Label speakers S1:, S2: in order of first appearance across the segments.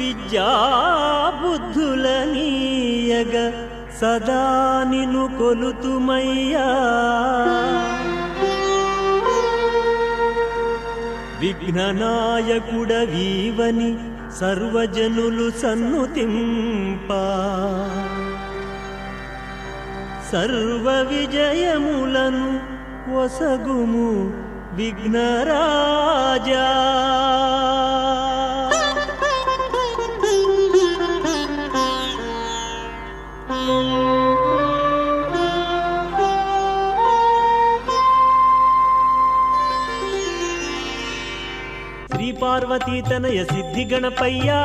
S1: విద్యా బుద్ధులనీయగ సదా నిన్ను కొలుతుమయ్యా విఘ్ననాయకుడవీవని సర్వజనులు సన్నుతింప సర్వ విజయములను వసగుము విఘ్నరాజా. శ్రీ పార్వతీ తనయ సిద్ధి గణపయ్యా,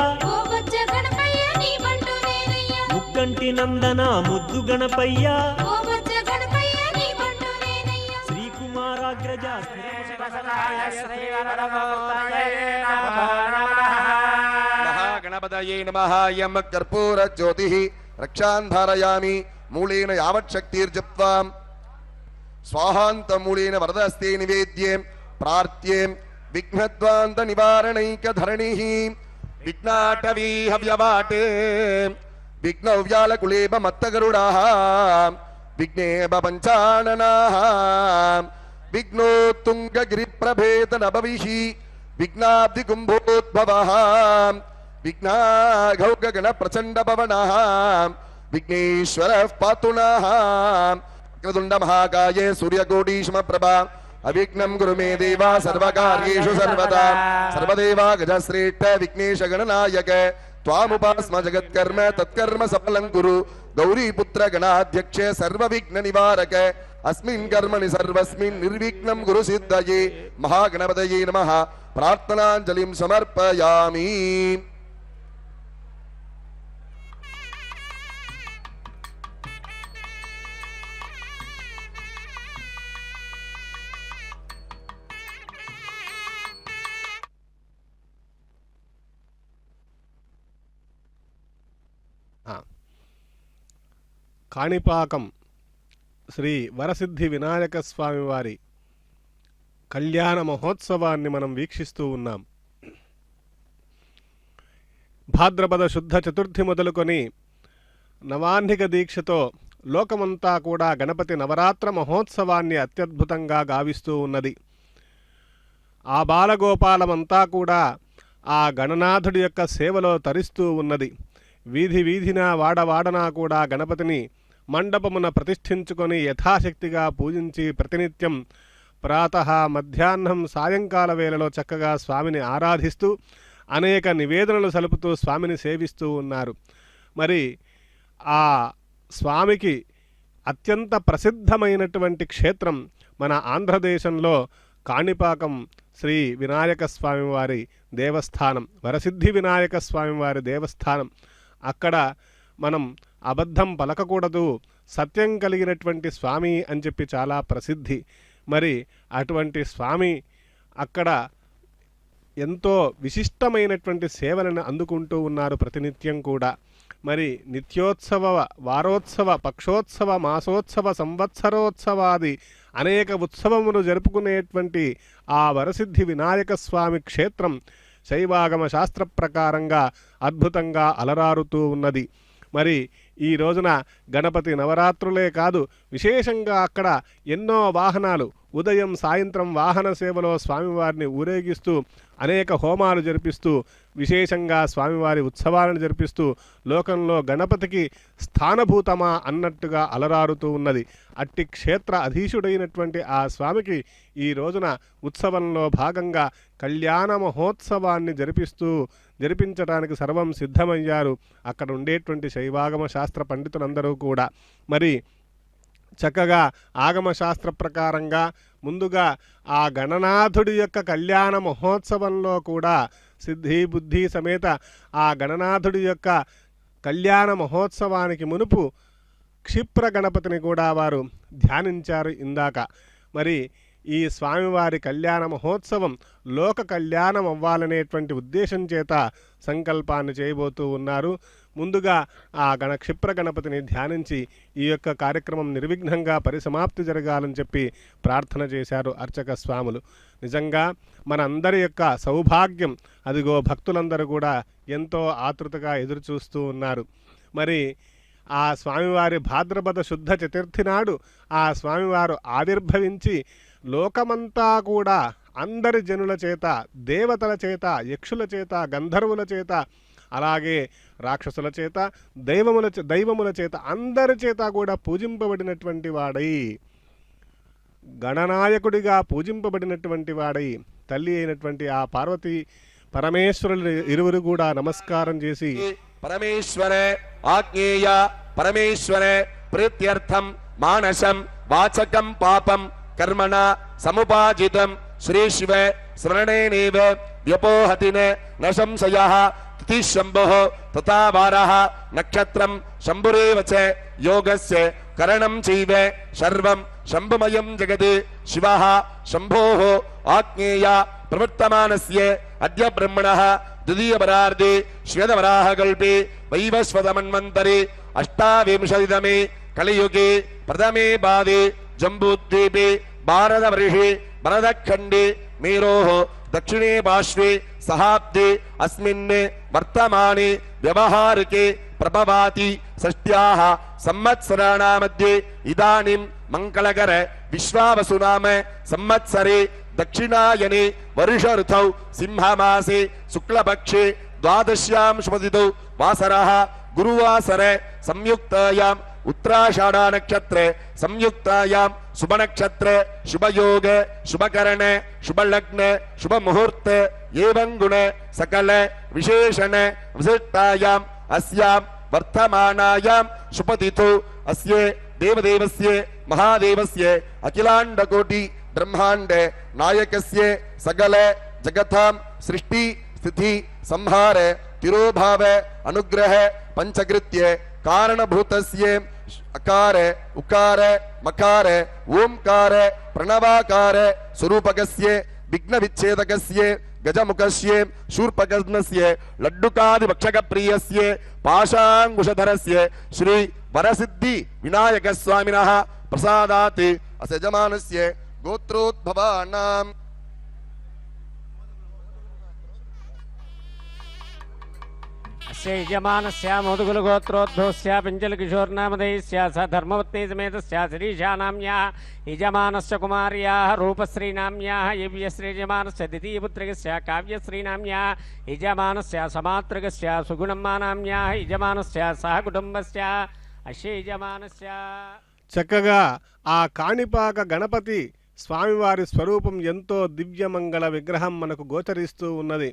S1: ముక్కంటి నందన ముద్దు గణపయ్యా, శ్రీకుమారాగ్రజ
S2: మహాగణపతయే నమః. యం కర్పూర జ్యోతిః రక్షాన్ ధారయామి మూలేన యావత్ శక్తిర్జప్త్వా స్వాహాంతమూలేన వరదస్తే నివేద్యే ప్రార్థ్యే విఘ్నద్వాంత నివారణైక ధరణిః విఘ్నాటవీ హవ్యవాటే విఘ్నవ్యాలకులేబ మత్తగరుడాః విఘ్నేబ పంచాననాః విఘ్నోత్తుంగగిరిప్రభేత నభవిః విఘ్నాబ్ది కుంభోద్భవః విఘ్నాఘౌగగణ ప్రచండ పవనః విఘ్నేశ్వరః పాతు నః. వక్రతుండ మహాకాయే సూర్యకోటీశ్వరప్రభా అవిఘ్నం గురు మే దేవా సర్వకార్యేషు సర్వదా. సర్వదేవా గజశ్రేష్ఠ విఘ్నేశ గణనాయక త్వాముపాస్మ జగత్కర్మ తత్కర్మ సఫలం కురు. గౌరీపుత్ర గణాధ్యక్ష సర్వ విఘ్న నివారక అస్మిన్ కర్మణి సర్వస్మిన్ నిర్విఘ్నం గురు సిద్ధయే. మహాగణపతయే నమః. ప్రార్థనాంజలిం సమర్పయామి.
S3: కాణిపాకం శ్రీ వరసిద్ధి వినాయక స్వామి వారి కళ్యాణ మహోత్సవాన్ని మనం వీక్షిస్తూ ఉన్నాం. భాద్రపద శుద్ధ చతుర్థి మొదలుకొని నవాహ్నిక దీక్షతో లోకమంతా కూడా గణపతి నవరాత్ర మహోత్సవాన్ని అత్యద్భుతంగా గావిస్తూ ఉన్నది. ఆ బాలగోపాలమంతా కూడా ఆ గణనాథుడి యొక్క సేవలో తరిస్తూ ఉన్నది. వీధి వీధిన వాడవాడనా కూడా గణపతిని మండపమున ప్రతిష్ఠించుకొని యథాశక్తిగా పూజించి ప్రతినిత్యం ప్రాతః మధ్యాహ్నం సాయంకాల వేళలో చక్కగా స్వామిని ఆరాధిస్తూ అనేక నివేదనలు సలుపుతూ స్వామిని సేవిస్తూ ఉన్నారు. మరి ఆ స్వామికి అత్యంత ప్రసిద్ధమైనటువంటి క్షేత్రం మన ఆంధ్రదేశంలో కాణిపాకం శ్రీ వినాయక స్వామివారి దేవస్థానం, వరసిద్ధి వినాయక స్వామివారి దేవస్థానం. అక్కడ మనం అబద్ధం పలకకూడదు, సత్యం కలిగినటువంటి స్వామి అని చెప్పి చాలా ప్రసిద్ధి. మరి అటువంటి స్వామి అక్కడ ఎంతో విశిష్టమైనటువంటి సేవలను అందుకుంటూ ఉన్నారు ప్రతినిత్యం కూడా. మరి నిత్యోత్సవ, వారోత్సవ, పక్షోత్సవ, మాసోత్సవ, సంవత్సరోత్సవాది అనేక ఉత్సవములు జరుపుకునేటువంటి ఆ వరసిద్ధి వినాయక స్వామి క్షేత్రం శైవాగమ శాస్త్ర ప్రకారంగా అద్భుతంగా అలరారుతూ ఉన్నది. మరి ఈ రోజున గణపతి నవరాత్రులే కాదు, విశేషంగా అక్కడ ఎన్నో వాహనాలు ఉదయం సాయంత్రం వాహన సేవలో స్వామివారిని ఊరేగిస్తూ అనేక హోమాలు జరిపిస్తూ విశేషంగా స్వామివారి ఉత్సవాలను జరిపిస్తూ లోకంలో గణపతికి స్థానభూతమా అన్నట్టుగా అలరారుతూ ఉన్నది. అట్టి క్షేత్ర అధీశుడైనటువంటి ఆ స్వామికి ఈ రోజున ఉత్సవంలో భాగంగా కళ్యాణ మహోత్సవాన్ని జరిపించడానికి సర్వం సిద్ధమయ్యారు అక్కడ ఉండేటువంటి శైవాగమ శాస్త్ర పండితులందరూ కూడా. మరి చక్కగా ఆగమశాస్త్ర ప్రకారంగా ముందుగా ఆ గణనాథుడి యొక్క కళ్యాణ మహోత్సవంలో కూడా సిద్ధి బుద్ధి సమేత ఆ గణనాథుడి యొక్క కళ్యాణ మహోత్సవానికి మునుపు క్షిప్ర గణపతిని కూడా వారు ధ్యానించారు ఇందాక. మరి ఈ స్వామివారి కళ్యాణ మహోత్సవం లోక కళ్యాణం అవ్వాలనేటువంటి ఉద్దేశం చేత సంకల్పాన్ని చేయబోతూ ఉన్నారు. ముందుగా ఆ క్షిప్ర గణపతిని ధ్యానించి ఈ యొక్క కార్యక్రమం నిర్విఘ్నంగా పరిసమాప్తి జరగాలని చెప్పి ప్రార్థన చేశారు అర్చక స్వాములు. నిజంగా మన అందరి యొక్క సౌభాగ్యం అదిగో భక్తులందరూ కూడా ఎంతో ఆతృతగా ఎదురుచూస్తూ ఉన్నారు. మరి ఆ స్వామివారి భాద్రపద శుద్ధ చతుర్థి నాడు ఆ స్వామివారు ఆవిర్భవించి లోకమంతా కూడా అందరి జనుల చేత, దేవతల చేత, యక్షుల చేత, గంధర్వుల చేత, అలాగే రాక్షసుల చేత, దైవముల చేత అందరి చేత కూడా పూజింపబడినటువంటి వాడై, గణనాయకుడిగా పూజింపబడినటువంటి వాడై తల్లి అయినటువంటి ఆ పార్వతీ పరమేశ్వరులు ఇరువురు కూడా నమస్కారం చేసి
S2: పరమేశ్వరే ఆజ్ఞేయ పరమేశ్వరే ప్రీత్యర్థం మానసం వాచకం పాపం కర్మణ సముపాజితం శ్రీ శివ స్మరణేనేవ వ్యపోహతినే న సంశయః తిథి శంభోః తథా వారః నక్షత్రం శంభురేవ చ యోగస్య కరణం చైవ సర్వం శంభుమయం జగత్ శివః శంభోః ఆజ్ఞేయ ప్రవర్తమానస్య అద్య బ్రహ్మణః ద్వితీయపరార్ధే శ్వేతవరాహకల్పే వైవస్వతమన్వంతరే అష్టావింశతితమే కలియుగే ప్రథమే పాదే జంబూద్వీపే భారతవర్షే భరతఖండే మేరోః దక్షిణే పార్శ్వే సహాబ్దే అస్మిన్ వర్తమానే వ్యవహారికే ప్రభవాతి షష్ట్యాః సంవత్సరాణామధ్యే ఇదానీం మంగళకర విశ్వావసునామ సంవత్సరే దక్షిణాయనే వర్ష ఋతౌ సింహమాసే శుక్లపక్షే ద్వాదశ్యాం శుభతిథౌ వాసరః గురువాసరే సంయుక్తాయాం ఉత్తరాషాఢ నక్షత్రే సంయుక్తాయాం శుభనక్షత్రే శుభయోగ శుభకరణ శుభలగ్న శుభముహూర్త ఏవం గుణ సకల విశేషణ విశిష్టాయాం అస్యాం వర్తమానాయాం శుభతిథౌ అస్యే దేవదేవస్య మహాదేవస్య అఖిలాండకోటి బ్రహ్మాండ నాయకస్య సకల జగతాం సృష్టి స్థితి సంహార తిరోభావ అనుగ్రహ పంచకృత్య కారణభూతస్య అకార ఉకార మకార ఓంకార ప్రణవాకార స్వరూపకస్య విఘ్న విచ్ఛేదకస్య గజముఖస్య శూర్పకర్ణస్య లడ్డుకాదిభక్షక ప్రియస్య పాశాంకుశధరస్య శ్రీ వరసిద్ధి వినాయక స్వామినః ప్రసాదాత్ అసజమానస్య గోత్రోద్భవానాం
S4: అస్య యజమానస్య మోదుగుల గోత్రోద్భవస్య పింజలకిశోర్నామధేయస్య స ధర్మవత్తే సమేతస్య శిరీషానామ్యాః యజమానస్య కుమార్యాః రూపశ్రీనామ్యాః యవ్యశ్రీయజమానస్య ద్వితీయపుత్రికస్య కావ్యశ్రీనామ్యాః యజమానస్య సమాత్రికస్య సుగుణమ్మానామ్యాః యజమానస్య సహ కుటుంబస్య అస్య యజమానస్య.
S3: చక్కగా ఆ కాణిపాక గణపతి స్వామివారి స్వరూపం ఎంతో దివ్యమంగళ విగ్రహం మనకు గోచరిస్తూ ఉన్నది.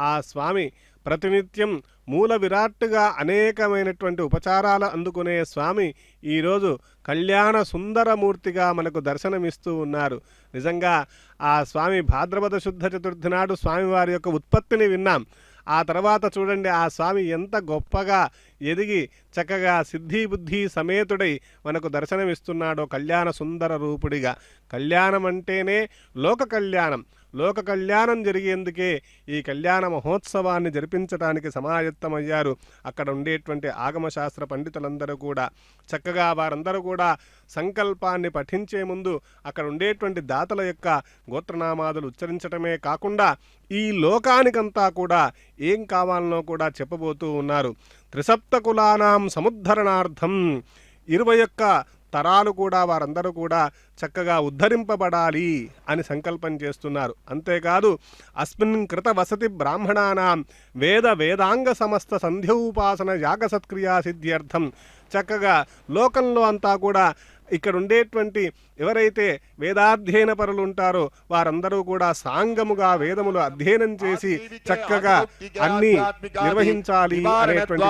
S3: ఆ స్వామి ప్రతినిత్యం మూల విరాట్టుగా అనేకమైనటువంటి ఉపచారాలు అందుకునే స్వామి ఈరోజు కళ్యాణ సుందరమూర్తిగా మనకు దర్శనమిస్తూ ఉన్నారు. నిజంగా ఆ స్వామి భాద్రపద శుద్ధ చతుర్థి నాడు స్వామివారి యొక్క ఉత్పత్తిని విన్నాం. ఆ తర్వాత చూడండి ఆ స్వామి ఎంత గొప్పగా ఎదిగి చక్కగా సిద్ధి బుద్ధి సమేతుడై మనకు దర్శనమిస్తున్నాడో కళ్యాణ సుందర రూపుడిగా. కళ్యాణం అంటేనే లోక కళ్యాణం. లోక కళ్యాణం జరిగేందుకే ఈ కళ్యాణ మహోత్సవాన్ని జరిపించడానికి సమాయత్తమయ్యారు అక్కడ ఉండేటువంటి ఆగమశాస్త్ర పండితులందరూ కూడా. చక్కగా వారందరూ కూడా సంకల్పాన్ని పఠించే ముందు అక్కడ ఉండేటువంటి దాతల యొక్క గోత్రనామాదులు ఉచ్చరించటమే కాకుండా ఈ లోకానికంతా కూడా ఏం కావాలనో కూడా చెప్పబోతూ ఉన్నారు. త్రిసప్తకులానాం సముద్ధరణార్థం 21 తరాలు కూడా వారందరూ కూడా చక్కగా ఉద్ధరింపబడాలి అని సంకల్పం చేస్తున్నారు. అంతేకాదు అస్మిన్ కృత వసతి బ్రాహ్మణానాం వేదాంగ సమస్త సంధ్యోపాసన యాగ సత్క్రియా సిద్ధ్యర్థం. చక్కగా లోకంలో అంతా కూడా ఇక్కడ ఉండేటువంటి ఎవరైతే వేదాధ్యయన పరులు ఉంటారో వారందరూ కూడా సాంగముగా వేదములు అధ్యయనం చేసి చక్కగా అన్ని నిర్వహించాలి అనేటువంటి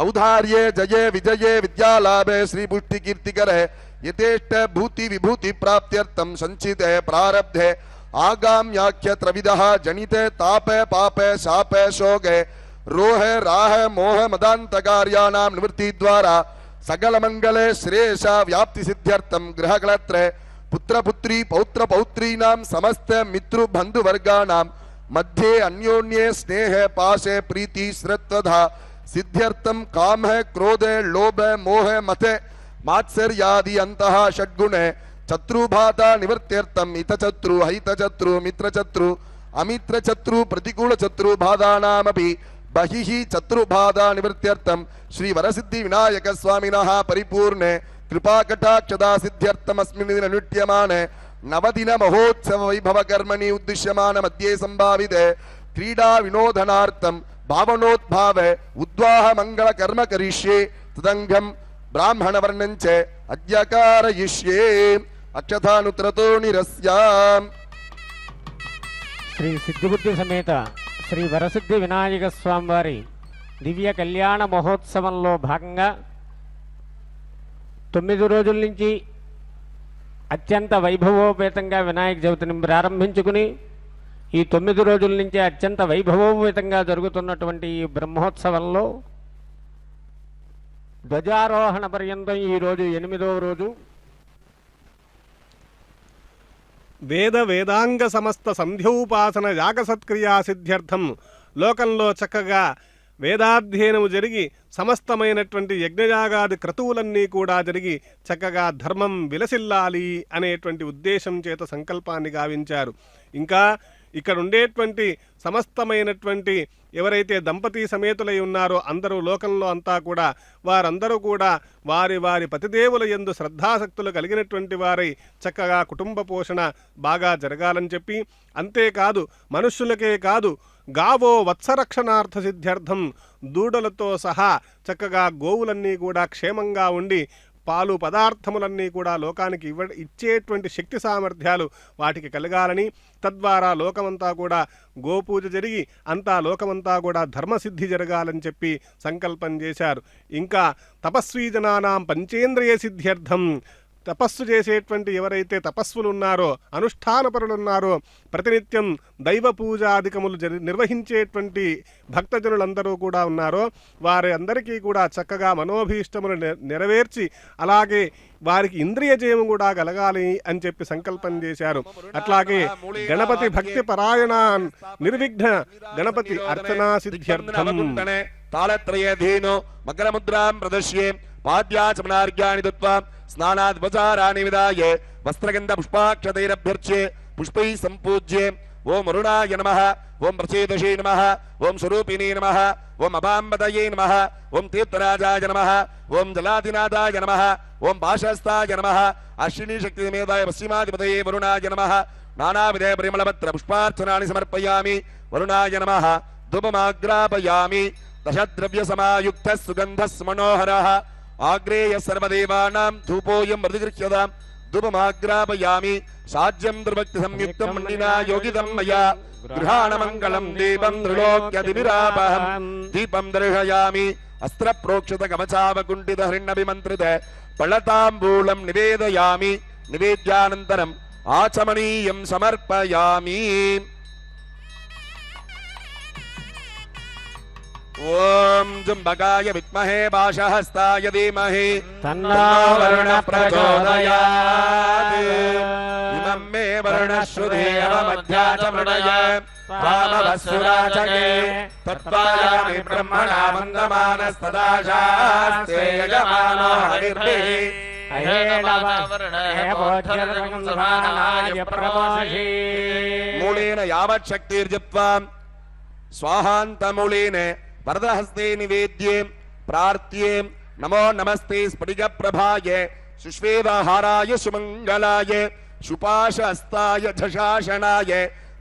S2: ఔదార్యే జయే విజయే విద్యాలాభే శ్రీ పుష్టి కీర్తికరే యథేష్ట భూతి విభూతి ప్రాప్త్యర్థం సంచితే ప్రారబ్ధే ఆగామ్యాఖ్య త్రవిధః జనితే తాపే పాపే శాపే శోకే రోహే రాహే మోహ మదాంతకార్యాణాం నివృత్తి ద్వారా सकल मंगले श्रेयस व्याप्ति सिद्ध्यर्थम गृहकलत्रे पुत्र पुत्री पौत्र पौत्रीनां समस्त मित्रु बंधु वर्गाणां मध्ये अन्योन्ये स्नेह पाशे प्रीति श्रद्धधा सिद्ध्यर्थम काम है क्रोध लोभ मोह मते मात्सर्यादि अंतः षड्गुणे शत्रुबाधा निवृत्त्यर्थम हितशत्रु हितशत्रु मित्रशत्रु अमित्रशत्रु प्रतिकूल शत्रु बाधानामपि बहिः शत्रुबाधा निवृत्त्यर्थम श्री वरसिद्धि विनायक स्वामिनः परिपूर्णे कृपाकटाक्षदा सिद्ध्यर्थम अस्मिन् दिन अनुष्ठ्यमाने नवदिन महोत्सव वैभव कर्मणि उद्दिश्यमान मध्ये संभाविते क्रीडा विनोदनार्थम भावनोद्भावे उद्वाह मंगल कर्म करिष्ये तदंगम ब्राह्मण वर्णंच अद्यकारयिष्ये अक्षतानुत्रतो निरस्याम।
S4: శ్రీ సిద్ధిబుద్ధి సమేత శ్రీ వరసిద్ధి వినాయక స్వామి వారి దివ్య కళ్యాణ మహోత్సవంలో భాగంగా 9 రోజుల నుంచి అత్యంత వైభవోపేతంగా వినాయక చవితిని ప్రారంభించుకుని ఈ 9 రోజుల నుంచి అత్యంత వైభవోపేతంగా జరుగుతున్నటువంటి ఈ బ్రహ్మోత్సవంలో ధ్వజారోహణ పర్యంతం ఈరోజు 8వ రోజు.
S3: వేద వేదాంగ సమస్త సంధ్యోపాసన యాగ సత్క్రియా సిద్ధ్యర్థం లోకంలో చక్కగా వేదాధ్యయనము జరిగి సమస్తమైనటువంటి యజ్ఞయాగాది క్రతువులన్నీ కూడా జరిగి చక్కగా ధర్మం విలసిల్లాలి అనేటువంటి ఉద్దేశం చేత సంకల్పాన్ని గావించారు. ఇంకా ఇక్కడ ఉండేటువంటి సమస్తమైనటువంటి ఎవరైతే దంపతీ సమేతులై ఉన్నారో అందరూ లోకంలో అంతా కూడా వారందరూ కూడా వారి వారి పతిదేవుల యందు శ్రద్ధాసక్తులు కలిగినటువంటి వారై చక్కగా కుటుంబ పోషణ బాగా జరగాలని చెప్పి, అంతేకాదు మనుష్యులకే కాదు గావో వత్సరక్షణార్థ సిద్ధ్యర్థం దూడలతో సహా చక్కగా గోవులన్నీ కూడా క్షేమంగా ఉండి పాలు పదార్థములన్నీ కూడా లోకానికి ఇచ్చేటువంటి శక్తి సామర్థ్యాలు వాటికి కలగాలని, తద్వారా లోకమంతా కూడా గోపూజ జరిగి అంతా లోకమంతా కూడా ధర్మసిద్ధి జరగాలని చెప్పి సంకల్పం చేశారు. ఇంకా తపస్వీ జనానాం పంచేంద్రియ సిద్ధ్యర్థం తపస్సు చేసేటువంటి ఎవరైతే తపస్సులు ఉన్నారో అనుష్ఠానపరులున్నారో ప్రతినిత్యం దైవ పూజాధికములు నిర్వహించేటువంటి భక్తజనులందరూ కూడా ఉన్నారో వారి అందరికీ కూడా చక్కగా మనోభీష్టములు నెరవేర్చి అలాగే వారికి ఇంద్రియ జయము కూడా కలగాలి అని చెప్పి సంకల్పం చేశారు. అట్లాగే గణపతి భక్తి పరాయణ నిర్విఘ్న గణపతి అర్చనా సిద్ధ్యర్థం
S2: తాళత్రయేధీనో మకరముద్రాం ప్రదశ్యే పాద్యాచమనార్ఘ్యాని దత్వా స్నానాద్వచారాణి విదాయే వస్త్రగంధ పుష్పాక్షతైరభ్యర్చ్యే పుష్పైః సంపూజ్యే ఓం అరుణాయ నమః ఓం ప్రచేదశే నమః ఓం స్వరూపిణే నమః ఓం అపాంబతయే నమః ఓం తీర్థరాజాయ నమః ఓం జలాదినాథాయ నమః ఓం భాషస్థాయ నమః అశ్వినీ శక్తి సమేతాయ పశ్చిమాధిపతయే వరుణాయ నమః నానావిధ పరిమళపత్ర పుష్పార్చనాని సమర్పయామి వరుణాయ నమః ధూపమాగ్రాపయామి దశద్రవ్య సమాయుక్త సుగంధ మనోహరః ఆగ్రేయ సర్వదేవానాం ధూపోయం ప్రతిగృహ్యతాం ధూపమాగ్రాపయామి సాజ్యం దుర్భక్తి సంయుక్తం మన్నినా యోగితం మయా గృహాణ మంగళం దీపం త్రిలోక్యదివిరాపహం దీపం దర్శయామి అస్త్ర ప్రోక్షిత కవచావకుంఠిత హృన్నభిమంత్రిత పళతాంబూలం నివేదయామి నివేద్యానంతరం ఆచమనీయం సమర్పయామి. ఓం జుంబకాయ విద్మహే భాషహస్తాయ ధీమహి
S4: తన్నో వరుణ ప్రచోదయాత్.
S2: ఇమం మే వరుణశ్రుధేవ మధ్యాచమృణయ వామవస్సురాచకే తత్వాయామి బ్రహ్మణా వందమానస్తదాశాస్తే యజమానో హరిర్భిః మూలేన యావచ్చక్తిర్జప్వా స్వాహాంతమూలేన వరదహస్తే నివేద్యే ప్రార్థ్యే నమో నమస్తే స్ఫటిక ప్రభాయ సుశ్వేదహారాయ సుమంగళాయ శుపాశస్తాయ ఝషాషణాయ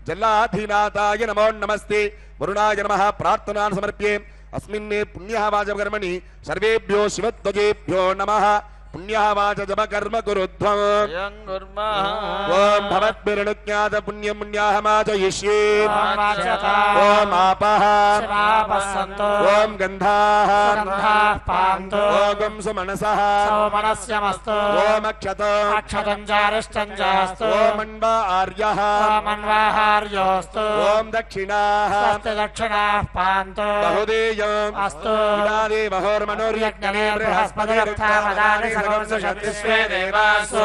S2: జలాధినాథాయ నమో నమస్తే వరుణాయ నమః ప్రార్థనాన్ సమర్ప్యే అస్మిన్నే పుణ్యః వాచకర్మణి సర్వేభ్యో శివత్వజేభ్యో నమః पुण्यः वाचजम कर्म कुरुध्वम् ओम भवद्भिर्नुज्ञात पुण्यं पुण्याः माचयिष्ये ओम आपः ओम गन्धाः ओम सुमनसः ओम अक्षत ओम मन्वा आर्यः ओम दक्षिणाः बहुदेयम् इदादे महोर्मनोर्यज्ञने बृहस्पतिरुत्थामदानि सर्वं सुषद्विश्वे देवासो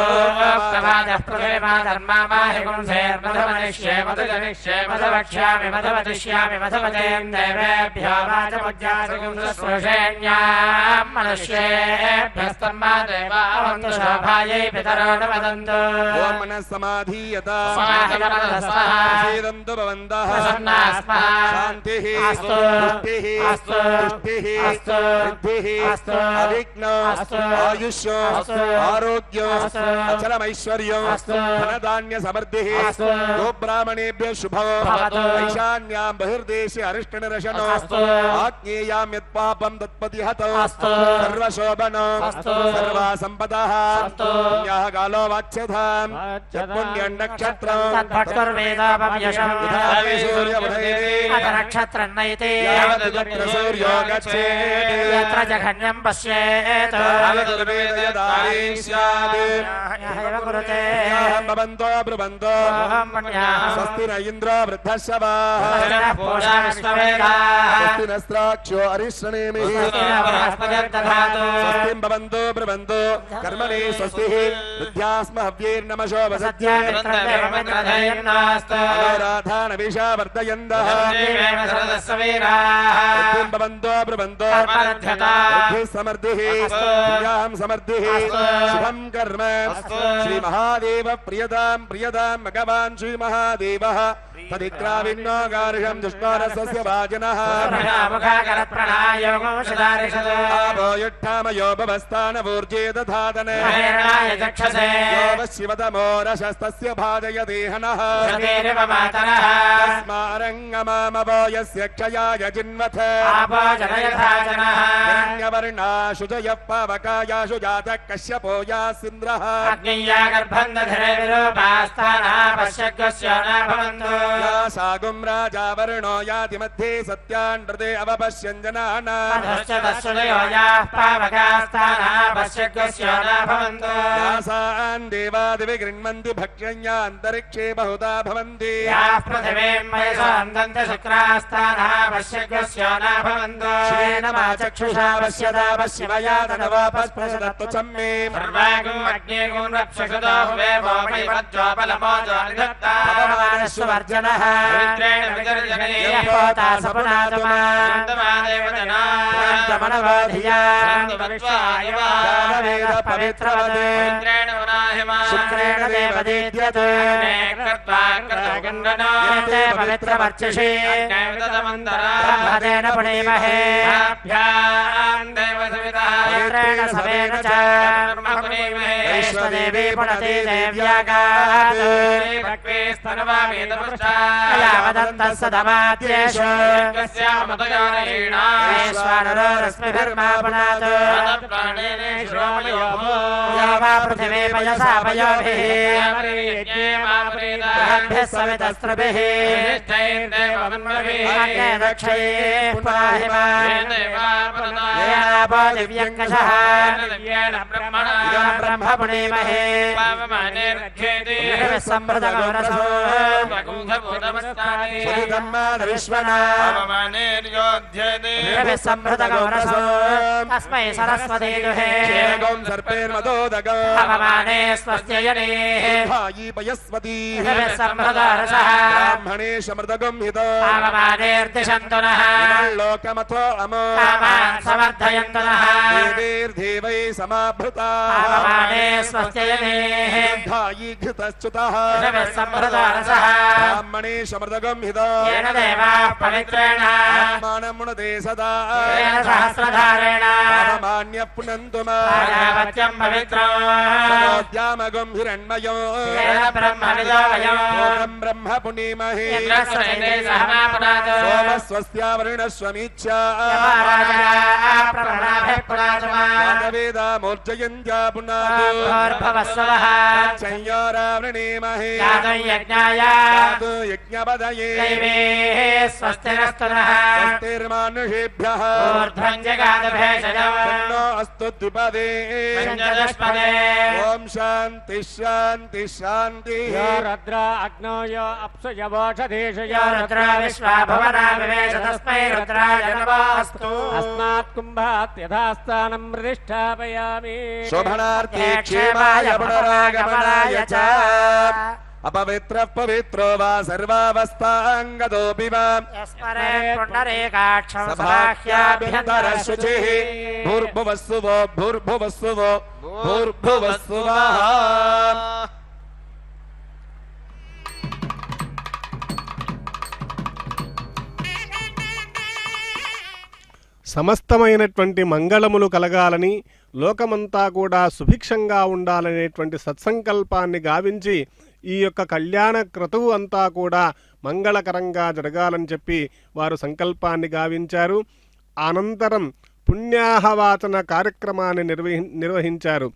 S2: प्रभातः प्रथमा धर्मा माहिगुंसेर्मधमनिष्ये मधुजनिष्ये मधवक्ष्यामि मधवदिष्यामि मधवदें देवेभ्यो वाचमुद्यासुगुंसस्पृशेण्यां मनुष्येभ्यस्तन्मा देवावन्तु शोभायै पितरो न वदन्तु ॐ मनः समाधीयता सीदन्तु भवन्तः प्रसन्नास्मः शान्तिः अस्तु पुष्टिः अस्तु तुष्टिः अस्तु वृद्धिः अस्तु अविघ्नो अस्तु आयुष्यो अस्तु आरोग्यो अस्तु अचलमैश्वर्यो अस्तु धनधान्य समृद्धिः अस्तु गोब्राह्मणेभ्यः शुभो भवतु ईशान्यां बहिर्देशे अरिष्टनिरशनो अस्तु आग्नेयां यत्पापं तत्पतिहतो अस्तु सर्वशोभनो अस्तु सर्वासम्पदः अस्तु पुण्यः कालो वाच्यतां यत्पुण्यं नक्षत्रं तद्भक्तिर्वेदापयशं नक्षत्रं नैते यत्र सूर्यो गच्छेत् यत्र जघन्यं पश्येत् भवन्तो ब्रुवन्तो स्वस्ति न इन्द्रो वृद्धश्रवाः स्वस्ति नस्त्राक्षो अरिष्णनेमिः स्वस्तिं भवन्तो ब्रुवन्तो कर्मणे स्वस्तिः वृद्ध्यास्म हव्यैर्नमशो वसत्याराधानविषा वर्धयन्तः स्वस्तिं भवन्तो ब्रुवन्तो वृद्धिः समृद्धिः प्रियां समृद्धिः शुभं कर्म श्री महादेव प्रियतां प्रियतां भगवान् श्री महादेवः तदिक्राविन्नो गार्हं दुष्टारस्य वाजनः आपो युट्ठामयो भवस्थानवूर्जे दधातने शिवतमो रशस्तस्य भाजयदेहनः तस्मारङ्गमामवो यस्य क्षयाय जिन्वथ हिरण्यवर्णाशुजयः पावकायाशु जातः कश्यपो यासीन्द्रः सागुं राजा वर्णो याति मध्ये सत्यान्नृते अवपश्यन् जनानान् देवादिवि गृह्णन्ति भक्ष्यन्यान्तरिक्षे बहुधा भवन्ति श्रेण मा चक्षुषा पश्यता पश्यमया तनवापस्पशदत्तुचं मे सुवर्जनः पवित्रवदे शुक्रेण देवदेद्यत् पवित्रवर्चषे ब्रह्मदेन पुणेमहे पवित्रेण सवेन च वैश्वदेवी पुनते देव्यागात् यावदन्तः सदमाद्येषु ईश्वरो रश्मिभिर्मा पुनात् यावा पृथिवी पयसा पयोभिः बृहद्भिः सवितस्त्रभिः अग्ने दक्षये पाहि माम् येनापो दिव्यङ्कषः ब्रह्म पुणेमहे सम्मृतगौरसो सम्मृतगौरसो तस्मै सरस्वती दुहे सर्पेर्मदोदगमाने स्वस्त्ययनेः सम्मृतरसः ब्राह्मणे समृतगं हितमानेर्दिशन्तु नः लोकमथो अमो समर्थयन्तु नः देवैर्देवै समाभृताः स्वस्त्ययनेः घृतश्च्युतः सम्मृतरसः ब्राह्मणे समृतगं हिता
S5: येन देवाः पवित्रेण
S2: आत्मानमुनते सदा
S5: येन सहस्रधारेण
S2: पापमान्यः पुनन्तु
S5: आयावत्यं पवित्रम्
S2: द्यामगं हिरण्मयो
S5: येन ब्रह्मविदो वयम्
S2: लोकं ब्रह्म पुनीमहे
S5: इन्द्रस्वनेते सहमापुनात्
S2: सोमस्वस्यावरुणस्वमीच्छा
S5: यमराजा प्रभणाभिः पुनातमा
S2: वेदामोर्जयन्त्या पुनात्
S5: भूर्भुवस्सुवः
S2: संयोरावृणीमहे
S5: यातं यज्ञाय
S2: यज्ञपदये
S5: दैवेः स्वस्तिरस्तु नः
S2: स्वस्तिर्मानुषेभ्यः
S5: ऊर्ध्वं जगादभेषजो
S2: तन्नो अस्तु द्विपदे
S5: पञ्चदशपदे
S2: ॐ शान्ति शान्ति शान्तिः
S4: यो रुद्र अग्नो यो अप्सुयवोषधीषु
S5: यो रुद्रा विश्वा भुवना विवेश तस्मै रुद्राय नमोऽस्तु
S4: अस्मात् कुम्भात् यथास्थानं प्रतिष्ठापयामि
S2: शोभनार्थे क्षेमाय पुनरागमनाय च अपवित्रः पवित्रो वा सर्वावस्थाङ्गतोऽपि वा
S5: यस्मरे पुण्डरीकाक्षं
S2: सभाह्याभ्यन्तरः शुचिः भूर्भुवस्सुवो भूर्भुवस्सुवो भूर्भुवस्सुवः
S3: సమస్తమైనటువంటి మంగళములు కలగాలని లోకమంతా కూడా సుభిక్షంగా ఉండాలనేటువంటి సత్సంకల్పాన్ని గావించి ఈ యొక్క కళ్యాణ క్రతువు అంతా కూడా మంగళకరంగా జరగాలని చెప్పి వారు సంకల్పాన్ని గావించారు. అనంతరం పుణ్యాహవాచన కార్యక్రమాన్ని నిర్వహించారు.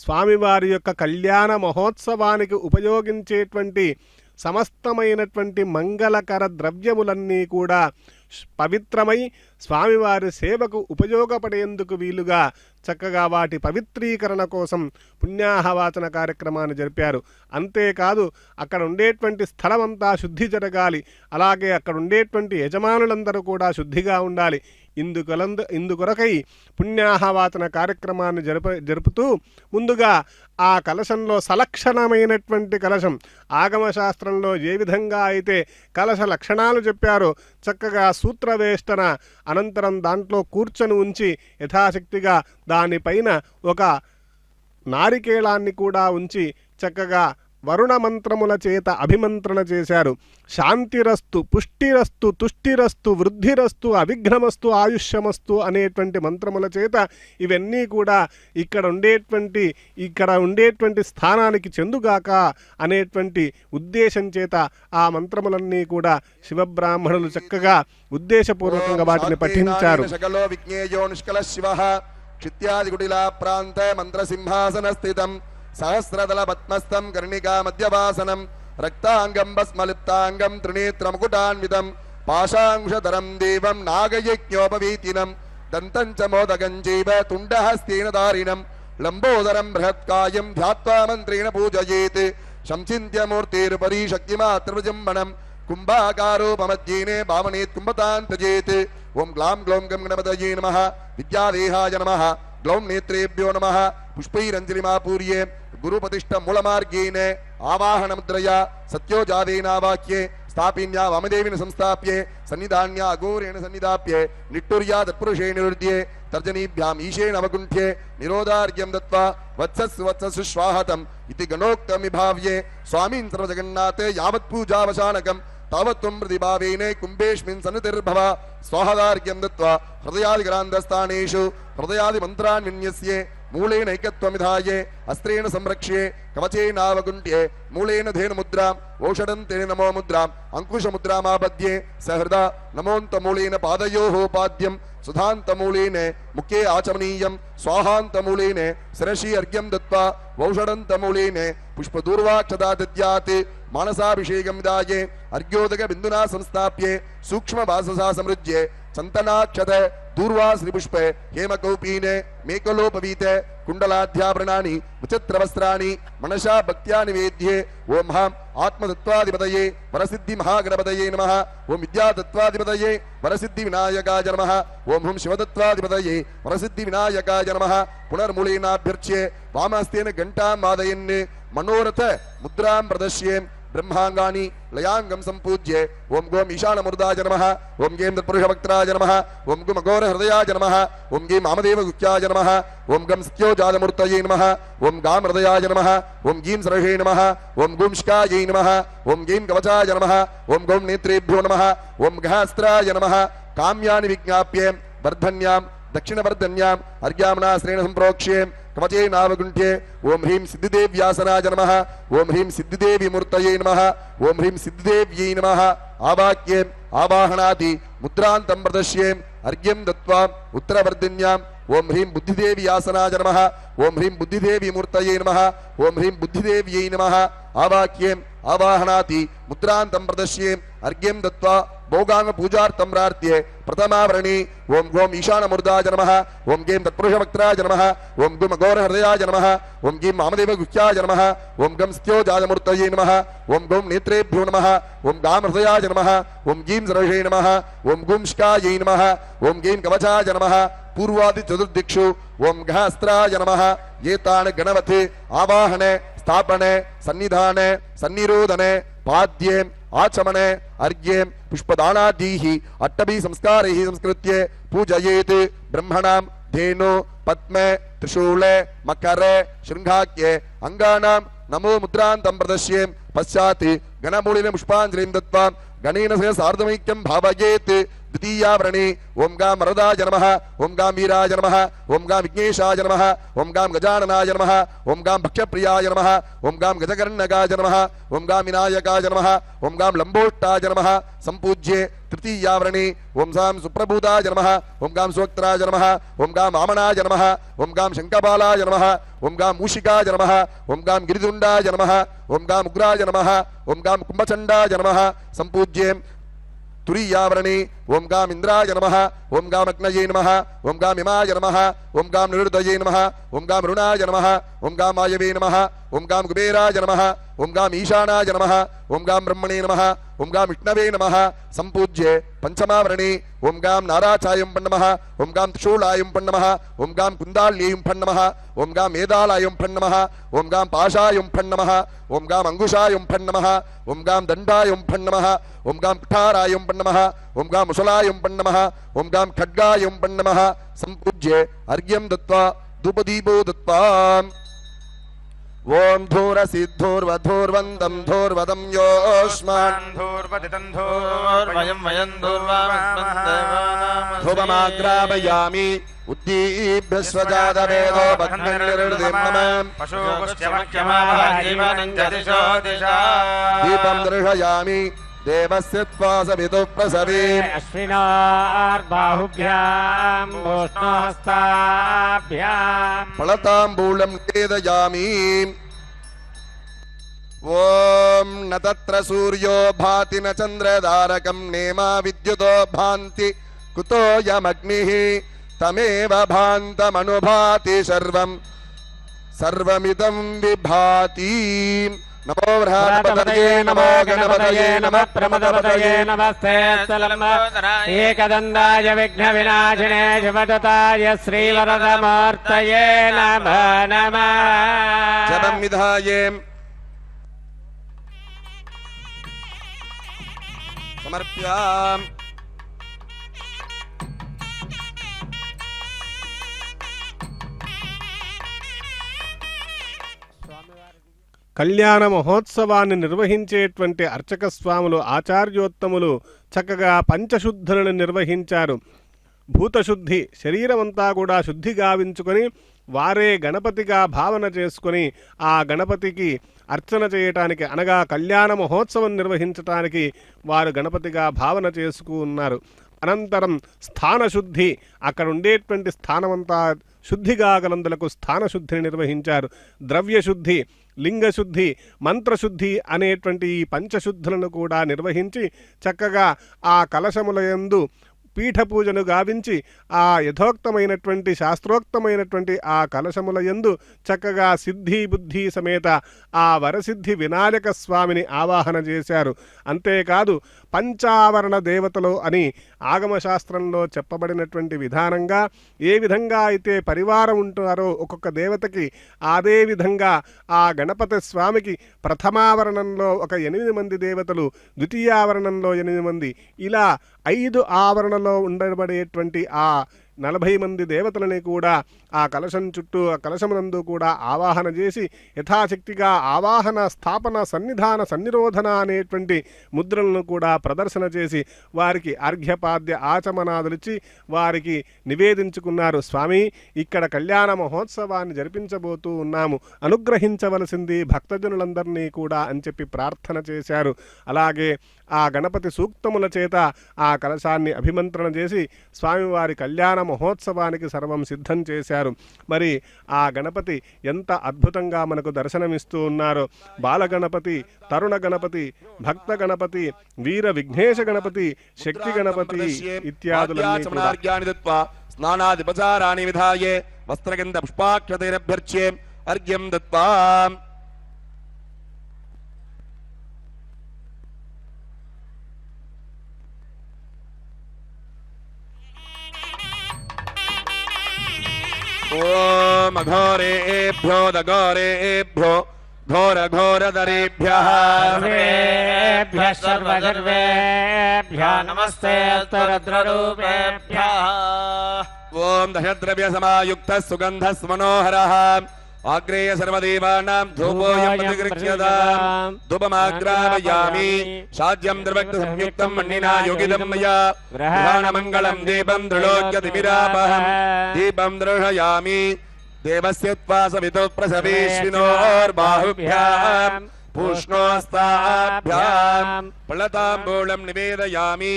S3: స్వామివారి యొక్క కళ్యాణ మహోత్సవానికి ఉపయోగించేటువంటి సమస్తమైనటువంటి మంగళకర ద్రవ్యములన్నీ కూడా పవిత్రమై స్వామివారి సేవకు ఉపయోగపడేందుకు వీలుగా చక్కగా వాటి పవిత్రీకరణ కోసం పుణ్యాహవాచన కార్యక్రమాన్ని జరిపారు. అంతేకాదు అక్కడ ఉండేటువంటి స్థలమంతా శుద్ధి జరగాలి, అలాగే అక్కడ ఉండేటువంటి యజమానులందరూ కూడా శుద్ధిగా ఉండాలి. ఇందుకొరకై పుణ్యాహవాచన కార్యక్రమాన్ని జరుపుతూ ముందుగా ఆ కలశంలో సలక్షణమైనటువంటి కలశం, ఆగమశాస్త్రంలో ఏ విధంగా అయితే కలశ లక్షణాలు చెప్పారో చక్కగా సూత్రవేష్టన అనంతరం దాంట్లో కూర్చొని ఉంచి యథాశక్తిగా దానిపైన ఒక నారికేళాన్ని కూడా ఉంచి చక్కగా వరుణ మంత్రముల చేత అభిమంత్రణ చేశారు. శాంతిరస్తు, పుష్టిరస్తు, తుష్టిరస్తు, వృద్ధిరస్తు, అవిఘ్నమస్తు, ఆయుష్యమస్తు అనేటువంటి మంత్రముల చేత ఇవన్నీ కూడా ఇక్కడ ఉండేటువంటి స్థానానికి చెందుగాక అనేటువంటి ఉద్దేశం చేత ఆ మంత్రములన్నీ కూడా శివబ్రాహ్మణులు చక్కగా ఉద్దేశపూర్వకంగా వాటిని పఠించారు.
S2: క్షిత్యాదిగుడిలా ప్రాంత మంత్రసింహాసన స్థితం సహస్రదళ పద్మస్థం కర్ణికా మధ్యవాసనం రక్తాంగం భస్మలిప్తాంగం త్రినేత్రముకుటాన్వితం పాశాంశధరం దేవం నాగయజ్ఞోపవీతినం దంతం చ మోదకం చైవ తుండహస్తేన దారిణం లంబోదరం బృహత్కాయం ధ్యాత్వా మంత్రేణ పూజయేత్ సంచింత్యమూర్తిరుపరి శక్తిమాత్రవిజంబణం కుంభాకారోపమధ్యేనే భావనేత్ కుంభతాన్ త్యజేత్. ఓం గ్లాం గ్లౌం గం గణపతయే నమః విద్యాదేహాయ నమః గ్లౌం నేత్రేభ్యో నమః పుష్పైరంజలిమాపూర్యే గురుపతిష్ట మూలమార్గేణ ఆవాహనముద్రయా సత్యోజాదేనావాక్యే స్థాపిన్యా వామదేవిని సంస్థాప్యే సన్నిధాన్యా అఘోరేణ సన్నిధాప్యే నిట్టుర్యా తత్పురుషే నిరుద్యే తర్జనీభ్యాం ఈశేన అవగుంఠ్యే నిరోధార్ఘ్యం దత్వా వత్సస్సు వత్సస్సు స్వాహతం ఇది గణోక్తమిభావ్యే స్వామిన్ సర్వజగన్నాథే యావత్ పూజావసానకం तावत्त्वं प्रतिभावेने कुम्भेऽस्मिन् सन्निधिर्भव स्वाहादार्घ्यं दत्त्वा हृदयादिग्रान्थस्थानेषु हृदयादिमन्त्रान् विन्यस्ये मूलेन ऐकत्वमिधाये अस्त्रेण संरक्ष्ये कवचेनावगुण्ठ्ये मूलेन धेनुमुद्राम् औषधन्तेन नमो मुद्राम् अंकुशमुद्रामापद्ये सहृदा नमोऽन्तमूलेन पादयोः पाद्यं सुधान्तमूलेन मुखे आचमनीयं स्वाहान्तमूलेन शिरसि अर्घ्यं दत्त्वा औषधन्तमूलेन पुष्पदूर्वाक्षता दद्यात् मानसाभिषेकं विधाये अर्घ्योदक बिन्दुना संस्थाप्ये सूक्ष्म वाससा समृज्ये चंतनाक्षत दूर्वा श्रीपुष्पे हेमकौपीने मेकलोपवीते कुंडलाध्याभरणानि विचित्रवस्त्राणि मनसा भक्त्या निवेद्ये. ओम हम आत्मतत्वाधिपतये वरसिद्धि महागणपतये नमः. ओम विद्यातत्वाधिपतये वरसिद्धि विनायकाय नमः. ओम हम शिवतत्वाधिपतये वरसिद्धि विनायकाय नमः. पुनर्मूलेनाभ्यर्च्ये वामहस्तेन घंटां वादयन् मनोरथ मुद्रां प्रदर्श्ये ब्रह्मांगानि लयांगम संपूज्य ओम गोम ईशानमूर्धाय नमः ओम गेम तत्पुरुषवक्त्राय नमः ओम गुम अघोरहृदयाय नमः ओम गेम वामदेवगुह्याय नमः ओम गम सत्योजातमूर्तये नमः ओम गाम हृदयाय नमः ओम गीं सरहे नमः ओम गुंष्कायै नमः ओम गीं कवचाय नमः ओम गौम नेत्रेभ्यो नमः ओम गहास्त्राय नमः काम्यानि विज्ञाप्य वर्धन्यां दक्षिणवर्धन्यां अर्घ्यामनाश्रेण संप्रोक्ष्ये कवचे नावगुण्ठे ओम ह्रीं सिद्धिदेव्यासनाय नमः ओम ह्रीं सिद्धिदेवी मूर्तये नमः ओम ह्रीं सिद्धिदेव्यै नमः आवाक्ये आवाहनादि मुद्रान्तं प्रदश्ये अर्घ्यं दत्त्वा उत्तरवर्धिन्याम् ओम ह्रीं बुद्धिदेव्यासनाय नमः ओम ह्रीं बुद्धिदेवी मूर्तये नमः ओम ह्रीं बुद्धिदेव्यै नमः आवाक्ये आवाहनादि मुद्रान्तं प्रदश्ये अर्घ्यं दत्त्वा भोगांग पूजार्थं प्रार्थ्ये प्रथमावरणी ओम गोम ईशानमूर्धाय नमः ओम गें तत्पुरुषवक्त्राय नमः ओम गुम अघोरहृदयाय नमः ओम गीं वामदेवगुह्याय नमः ओम गं सत्योजातमूर्तये नमः ओम गौम नेत्रेभ्यो नमः ओम गाम हृदयाय नमः ओम गीं सरहे नमः ओम गुंष्कायै नमः ओम गीं कवचाय नमः पूर्वादि चतुर्दिक्षु ओम गहास्त्राय नमः एतान् गणवते आवाहने स्थापने सन्निधाने सन्निरोधने पाद्ये आचमने अर्घ्ये पुष्पदानादीः अट्टभी संस्कारैः संस्कृत्य पूजयेत् ब्रह्मणां धेनु पद्मे त्रिशूले मकरे शृङ्गाख्ये अङ्गानां नमो मुद्रान्तं प्रदश्ये पश्चात् गणमूलिने पुष्पाञ्जलिं दत्त्वा गणेन सह सार्धमैक्यं भावयेत् द्वितीयावरणे ओम गां वरदाय नमः ओम गां वीराय नमः ओम गां विघ्नेशाय नमः ओम गां गजाननाय नमः ओम गां भक्ष्यप्रियाय नमः ओम गां गजकर्णकाय नमः ओम गां विनायकाय नमः ओम गां लंबोष्टाय नमः संपूज्ये तृतीयावरणे ओम सां सुप्रभूताय नमः ओम गां सुवक्त्राय नमः ओम गां वामनाय नमः ओम गां शंखपालाय नमः ओम गां मूषिकाय नमः ओम गां गिरिदुण्डाय नमः ओम गां उग्राय नमः ओम गां कुम्भचण्डाय नमः संपूज्ये तुरीयावरणे ओम गाम इंद्राय नमः ओम गाम अग्नये नमः ओम गाम इमाय नमः ओम गाम निरुद्धये नमः ओम गाम रुणाय नमः ओम गाम वायवे नमः ओम गाम कुबेराय नमः ओम गाम ईशानाय नमः ओम गाम ब्रह्मणे नमः ओम गाम विष्णवे नमः संपूज्य पंचमावरणे ओम गाम नाराचायं पन्नमः ओम गाम त्रिशूलायं पन्नमः ओम गाम कुंदाल्यं पन्नमः ओम गाम मेदालायं पन्नमः ओम गाम पाशायं पन्नमः ओम गाम अंगुशायं पन्नमः ओम गाम दंडायं पन्नमः ओम गाम कुठारायं पन्नमः ओम गाम मुसलायं पन्नमः ओम गाम खड्गायं पन्नमः संपूज्य अर्घ्यं दत्त्वा धूपदीपो दत्त्वा ओम धूरसिद्धूर्वधूर्वन्दं धूर्वदं योऽस्मान्
S5: धूर्वदितन्धूर्वयं वयं धूर्वामस्मन्देवानामसि
S2: धूपमाग्रापयामि उद्दीप्य स्वजातवेदो भग्निर्निर्वृतिं मम
S5: पशुपुष्यमख्यमाजीवनं च दिशो दिशा
S2: दीपं दर्शयामि देवस्य त्वासवितुः प्रसवे
S4: अश्विनार्बाहुभ्यां वोष्णहस्ताभ्यां
S2: फलताम्बूलं निवेदयामि ओम न तत्र सूर्यो भाति न चन्द्रदारकं नेमा विद्युतो भान्ति कुतोऽयमग्निः तमेव भान्तमनुभाति सर्वमिदं विभाति नमो बृहस्पतये नमो गणपतये नमः प्रमदपतये
S4: नमस्ते एकदन्ताय विघ्नविनाशिने शिवदत्ताय श्रीवरदमूर्तये नमः नमः
S2: जपं विधाये समर्प्याम्
S3: కళ్యాణ మహోత్సవాన్ని నిర్వహించేటువంటి అర్చక స్వాములు ఆచార్యోత్తములు చక్కగా పంచశుద్ధులను నిర్వహించారు. భూతశుద్ధి శరీరమంతా కూడా శుద్ధి గావించుకొని వారే గణపతిగా భావన చేసుకొని ఆ గణపతికి అర్చన చేయటానికి అనగా కళ్యాణ మహోత్సవం నిర్వహించటానికి వారు గణపతిగా భావన చేసుకున్నారు. అనంతరం స్థానశుద్ధి అక్కడ ఉండేటువంటి స్థానమంతా శుద్ధిగా గలందులకు స్థానశుద్ధిని నిర్వహించారు. ద్రవ్యశుద్ధి, లింగశుద్ధి, మంత్రశుద్ధి అనేటువంటి ఈ పంచశుద్ధులను కూడా నిర్వహించి చక్కగా ఆ కలశములయందు పీఠ పూజను గావించి ఆ యథోక్తమైనటువంటి శాస్త్రోక్తమైనటువంటి ఆ కలశముల యందు చక్కగా సిద్ధి బుద్ధి సమేత ఆ వరసిద్ధి వినాయక స్వామిని ఆవాహన చేశారు. అంతేకాదు పంచావరణ దేవతలు అని ఆగమశాస్త్రంలో చెప్పబడినటువంటి విధానంగా ఏ విధంగా అయితే పరివారం ఉంటారో ఒక్కొక్క దేవతకి అదే విధంగా ఆ గణపతి స్వామికి ప్రథమావరణంలో ఒక 8 మంది దేవతలు, ద్వితీయావరణంలో 8 మంది, ఇలా 5 ఆవరణలో ఉండబడేటువంటి ఆ 40 మంది దేవతలని కూడా ఆ కలశం చుట్టూ ఆ కలశమునందు కూడా ఆవాహన చేసి యథాశక్తిగా ఆవాహన, స్థాపన, సన్నిధాన, సన్నిరోధన అనేటువంటి ముద్రలను కూడా ప్రదర్శన చేసి వారికి అర్ఘ్యపాద్య ఆచమనాదులిచ్చి వారికి నివేదించుకున్నారు. స్వామి, ఇక్కడ కళ్యాణ మహోత్సవాన్ని జరిపించబోతూ ఉన్నాము, అనుగ్రహించవలసింది భక్తజనులందరినీ కూడా అని చెప్పి ప్రార్థన చేశారు. అలాగే ఆ గణపతి సూక్తముల చేత ఆ కలశాన్ని అభిమంత్రణ చేసి స్వామివారి కళ్యాణ మహోత్సవానికి సర్వం సిద్ధం చేశారు. మరి ఆ గణపతి ఎంత అద్భుతంగా మనకు దర్శనమిస్తూ ఉన్నారో. బాలగణపతి, తరుణ గణపతి, భక్త గణపతి, వీర విఘ్నేశ గణపతి, శక్తి గణపతి ఇత్యాదులన్నీ కూడా
S2: స్నానాదిపచారాణి విధాయే వస్త్రగంధ పుష్పాక్షతైరభ్యర్చ్యే అర్ఘ్యం దత్వా ఓం అఘోరేభ్యో దఘోరేభ్యో ఘోర ఘోరధరేభ్యః
S5: సర్వసర్వేభ్యో నమస్తే రుద్రరూపేభ్యః.
S2: ఓం దశద్రవ్య సమాయుక్త సుగంధ మనోహరః ఆగ్రేయ సర్వదేవానాం ధూపోయం ప్రతిగృహ్యతాం ధూపమాగ్రామయామి సాధ్యం ద్రవక్త సంయుక్తం మణినా యోగిదం మయా గ్రహణమంగళం దీపం త్రిలోక్యతిమిరాపహం దీపం దృఢయామి దేవస్య త్వాసవితో ప్రసవేష్వినోర్బాహుభ్యాం పూష్ణోస్తాభ్యాం ఫలతాంబూలం నివేదయామి.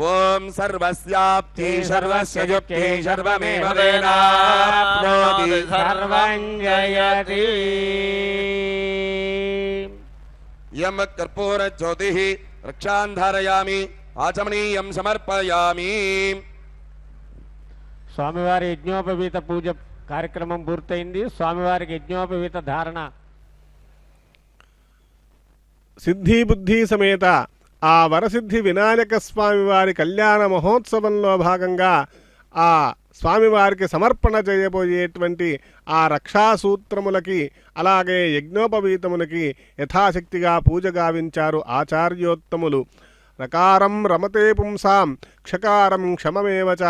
S2: ఓం సర్వస్యాప్తి సర్వస్య యుక్తి సర్వమేవ వేదాప్నోతి
S5: సర్వం జయతి.
S2: యం కర్పూర జ్యోతిః రక్షాన్ ధారయామి ఆచమనీయం సమర్పయామి.
S4: స్వామివారి యజ్ఞోపవీత పూజ కార్యక్రమం పూర్తయింది. స్వామివారికి యజ్ఞోపవీత ధారణ
S3: సిద్ధి బుద్ధి సమేత ఆ వరసిద్ధి వినాయక స్వామివారి కళ్యాణ మహోత్సవంలో భాగంగా ఆ స్వామివారికి సమర్పణ చేయబోయేటువంటి ఆ రక్షాసూత్రములకి అలాగే యజ్ఞోపవీతములకి యథాశక్తిగా పూజ గావించారు ఆచార్యోత్తములు. రకారం రమతే పుంసాం క్షకారం క్షమమేవ చ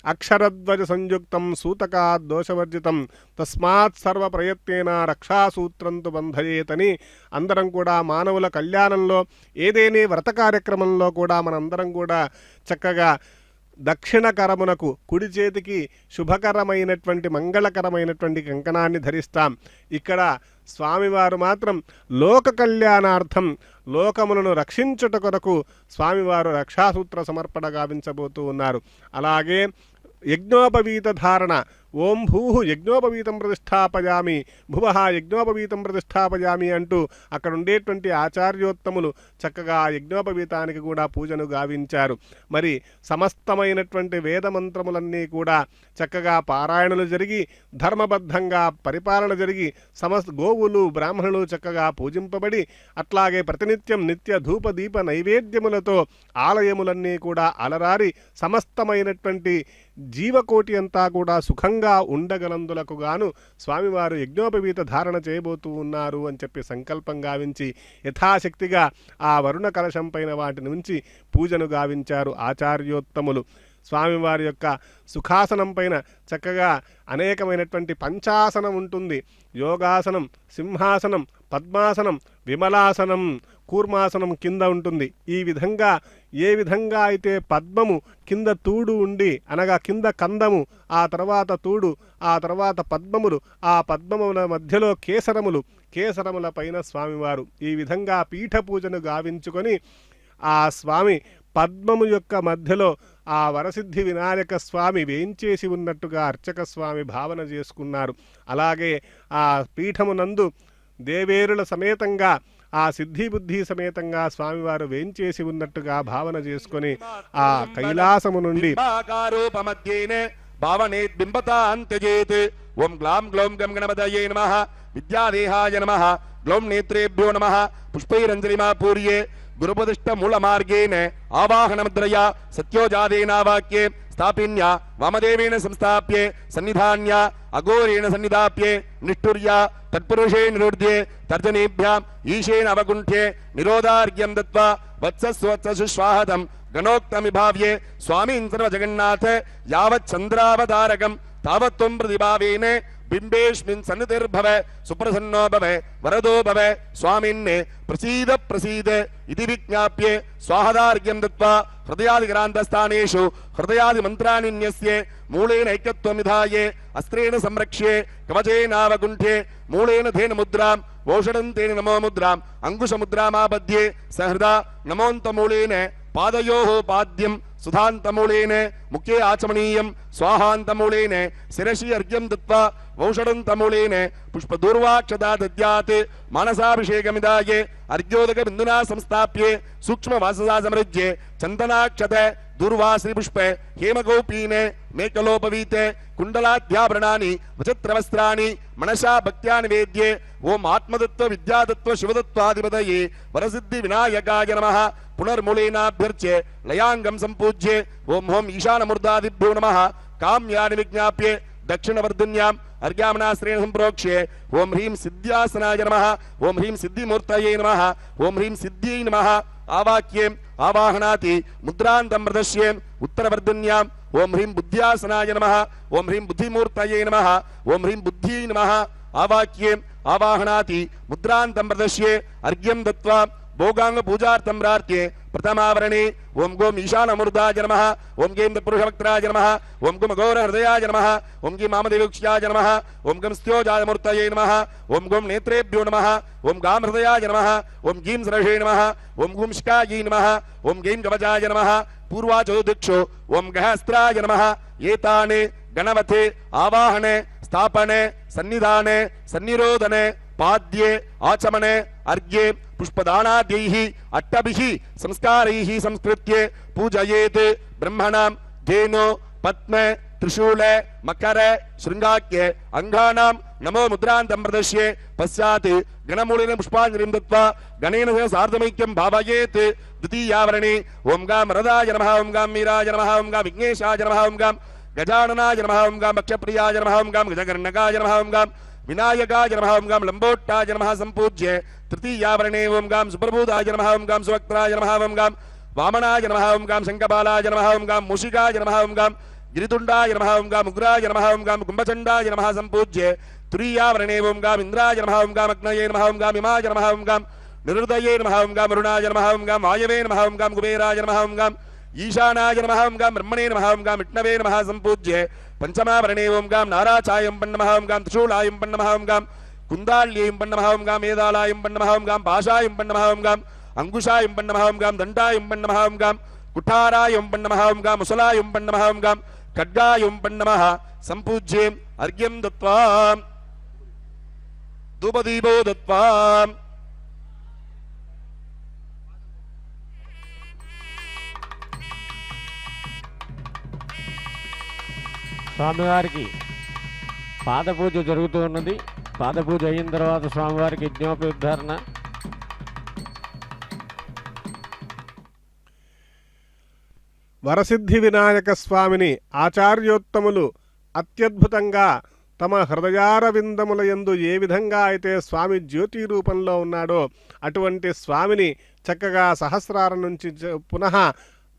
S3: అక్షరధ్వజ సంయుక్తం సూతకాద్ దోషవర్జితం తస్మాత్ సర్వ ప్రయత్నేన రక్షాసూత్రంతు బంధయేతని అందరం కూడా మానవుల కళ్యాణంలో ఏదేని వ్రత కార్యక్రమంలో కూడా మనందరం కూడా చక్కగా దక్షిణ కరమునకు కుడి చేతికి శుభకరమైనటువంటి మంగళకరమైనటువంటి కంకణాన్ని ధరిస్తాం. ఇక్కడ స్వామివారు మాత్రం లోక కళ్యాణార్థం లోకములను రక్షించుట కొరకు స్వామివారు రక్షాసూత్ర సమర్పణ గావించబోతూ ఉన్నారు. అలాగే యజ్ఞోపవీత ధారణ. ఓం భూః యజ్ఞోపవీతం ప్రతిష్టాపయామి భువః యజ్ఞోపవీతం ప్రతిష్టాపయామి అంటూ అక్కడ ఉండేటువంటి ఆచార్యోత్తములు చక్కగా యజ్ఞోపవీతానికి కూడా పూజను గావించారు. మరి సమస్తమైనటువంటి వేదమంత్రములన్నీ కూడా చక్కగా పారాయణలు జరిగి ధర్మబద్ధంగా పరిపాలన జరిగి సమస్త గోవులు బ్రాహ్మణులు చక్కగా పూజింపబడి అట్లాగే ప్రతినిత్యం నిత్య ధూప దీప నైవేద్యములతో ఆలయములన్నీ కూడా అలరారి సమస్తమైనటువంటి జీవకోటి అంతా కూడా సుఖంగా ఉండగలందులకు గాను స్వామివారు యజ్ఞోపవీత ధారణ చేయబోతూ ఉన్నారు అని చెప్పి సంకల్పం గావించి యథాశక్తిగా ఆ వరుణ కలశం పైన వాటి నుంచి పూజను గావించారు ఆచార్యోత్తములు. స్వామివారి యొక్క సుఖాసనం పైన చక్కగా అనేకమైనటువంటి పంచాసనం ఉంటుంది. యోగాసనం, సింహాసనం, పద్మాసనం, విమలాసనం, కూర్మాసనం కింద ఉంటుంది. ఈ విధంగా ఏ విధంగా అయితే పద్మము కింద తూడు ఉండి అనగా కింద కందము, ఆ తర్వాత తూడు, ఆ తర్వాత పద్మములు, ఆ పద్మముల మధ్యలో కేసరములు, కేసరముల పైన స్వామివారు ఈ విధంగా పీఠ పూజను గావించుకొని ఆ స్వామి పద్మము యొక్క మధ్యలో ఆ వరసిద్ధి వినాయక స్వామి వేంచేసి ఉన్నట్టుగా అర్చక స్వామి భావన చేసుకున్నారు. అలాగే ఆ పీఠమునందు దేవేరుల సమేతంగా ఆ సిద్ధి బుద్ధి సమేతంగా స్వామివారు వేంచేసి ఉన్నట్టుగా భావన చేసుకొని ఆ కైలాసము నుండి
S2: ఓం గ్లాం గ్లౌం గం గణపతయే నమః విద్యాదేహాయ నమః గ్లౌం నేత్రేభ్యో నమః పుష్పైరంజలిమా పూర్యే గురుపదిష్ట మూల మార్గేణ ఆవాహనముద్రయా సత్యోజాదేనావాక్యే స్థాపిన్య వామదేవేన సంస్థాప్యే సన్నిధాన్య అఘోరేణ సన్నిధాప్యే నిష్ఠుర్య తత్పురుషే నిరుధ్యే తర్జనేభ్యాం ఈశేన అవగుంఠ్యే నిరోధార్ఘ్యం దత్వా వత్సస్వత్సస్వాహతం గణోక్తమిభావ్యే స్వామీన్ సర్వజగన్నాథ యావత్ చంద్రావతారకం తావత్వం ప్రతిభావేన బింబేష్మిన్ సన్నిధిర్భవ సుప్రసన్నో భవ వరదో భవ స్వామిన్నే ప్రసీద ప్రసీద ఇది విజ్ఞాప్యే స్వాహదార్ఘ్యం దత్వా హృదయాదిగ్రాంతస్థానేషు హృదయాది మంత్రాన్ని న్యస్యే మూలేన ఐక్యత్వమిధాయే అస్త్రేణ సంరక్ష్యే కవచేనావగుంఠే మూలేన ధేన ముద్రాం ఓషధం తేన నమో ముద్రాం అంకుశముద్రామాబధ్యే సహృదా నమోంతమూలేన పాదయోః పాద్యం సుధాంతమూలేన ముఖ్యే ఆచమనీయం స్వాహాంతమూలేన శిరసి అర్ఘ్యం దత్వా ఔషధంతమూలేన పుష్పదూర్వాక్షదా దద్యాత్ మానసాభిషేకమిదాయే అర్ఘ్యోదక బిందునా సంస్థాప్యే సూక్ష్మవాససా సమృజ్యే చందనాక్షత దూర్వాశ్రీపుష్పే హేమగోపీనే మేకలోపవీతే కుండలాధ్యాభరణాని వచిత్రవస్త్రాని మనసా భక్త్యా నివేద్యే ఓం ఆత్మదత్వ విద్యాదత్వ శివదత్వాధిపతయే వరసిద్ధి వినాయకాయ నమః పునర్మూలేనాభ్యర్చ్యే లయాంగం సంపూజ్యే ఓం హోం ఈశానమూర్ధాదిభ్యో నమః కామ్యాని విజ్ఞాప్యే దక్షిణవర్ధిన్యాం అర్ఘ్యామనాశ్రేణ సంప్రోక్ష్యే ఓం హ్రీం సిద్ధ్యాసనాయ నమః ఓం హ్రీం సిద్ధిమూర్తయే నమః ఓం హ్రీం సిద్ధ్యై నమః ఆవాక్యే ఆవాహనాతి ముద్రాంతం ప్రదశ్యే ఉత్తరవర్ధిన్యాం ఓం హ్రీం బుద్ధ్యాసనాయ నమః ఓం హ్రీం బుద్ధిమూర్తయే నమః ఓం హ్రీం బుద్ధ్యై నమః ఆవాక్యే ఆవాహనాతి ముద్రాంతం ప్రదశ్యే అర్ఘ్యం దత్వా భోగాంగ పూజార్థం ప్రార్థ్యే ప్రథమావరణే ఓం గోం ఈశానమూర్ధాయ నమః ఓం గేం పురుషవక్త్రాయ నమః ఓం గం అఘోర హృదయాయ నమః ఓం గీం మామదేవక్ష్యాయ నమః ఓం గం స్థ్యోజాయమూర్తయే నమః ఓం గోం నేత్రేభ్యో నమః ఓం గాం హృదయాయ నమః ఓం గీం సరషే నమః ఓం గూం శిఖాయై నమః ఓం గేం కవచాయ నమః పూర్వాచో దిక్షు ఓం గహస్త్రాయ నమః ఏతానే గణవతే ఆవాహనే స్థాపనే సన్నిధానే సన్నిరోధనే పాద్యే ఆచమనే అర్ఘ్యే పుష్పదానాద్యైః అట్టభిః సంస్కారైః సంస్కృత్యే పూజయేత్ బ్రహ్మణాం ధేనో పద్మ త్రిశూల మకర శృంగాఖ్యే అంగానాం నమో ముద్రాంతం ప్రదశ్యే పశ్చాత్ గణమూలేన పుష్పాంజలిం దత్వా గణేన సహ సార్ధమైక్యం భావయేత్ ద్వితీయావరణే ఓం గాం వరదాయ నమః ఓం గాం మీరాయ నమః ఓం గాం విఘ్నేశాయ నమః ఓం గాం గజాననాయ నమః ఓం గాం భక్షప్రియాయ నమః ఓం గాం గజకర్ణకాయ నమః ఓం గాం వినాయకాయ నమః ఓం గాం లంబోట్టాయ నమః సంపూజ్య తృతీయావరణే ఓం గాం సుప్రభూతాయ నమః ఓం గాం సువక్త్రాయ నమః ఓం గాం వామనాయ నమః ఓం గాం శంఖపాలాయ నమః ఓం గాం మూషికాయ నమః ఓం గాం గిరితుండాయ నమః ఓం గాం ఉగ్రాయ నమః ఓం గాం కుంభచండాయ నమః సంపూజ్య తురీయావరణే ఓం గాం ఇంద్రాయ నమః ఓం గాం అగ్నయే నమః ఓం గాం ఇమాయ నమః ఓం గాం నిరుదయే నమః ఓం గాం అరుణాయ నమః ఓం గాం వాయవే నమః ఓం గాం కుబేరాయ నమః ఓం గాం ఈశానాయ నమః ఓం గాం బ్రహ్మణే నమః ఓం గాం విష్ణవే నమః సంపూజ్య పంచమావరణే ఓం గాం నారాచాయం పన్నమః ఓం గాం త్రిశూలాయం పన్నమః ఓం గాం కుందాళ్యేయం పన్నమః ఓం గాం ఏదాలాయం పన్నమః ఓం గాం పాశాయం పన్నమః ఓం గాం అంకుశాయం పన్నమః ఓం గాం దండాయం పన్నమః ఓం గాం కుఠారాయం పన్నమః ఓం గాం ముసలాయం పన్నమః ఓం గాం ఖడ్గాయం పన్నమః సంపూజ్యే అర్ఘ్యం దత్వా ధూపదీపో దత్వా
S4: స్వామివారికి పాదపూజ జరుగుతూ ఉన్నది. పాదపూజ అయిన తర్వాత స్వామివారికి యజ్ఞోపవిధారణ.
S3: వరసిద్ధి వినాయక స్వామిని ఆచార్యోత్తములు అత్యద్భుతంగా తమ హృదయారవిందముల యందు ఏ విధంగా అయితే స్వామి జ్యోతి రూపంలో ఉన్నాడో అటువంటి స్వామిని చక్కగా సహస్రారం నుంచి పునః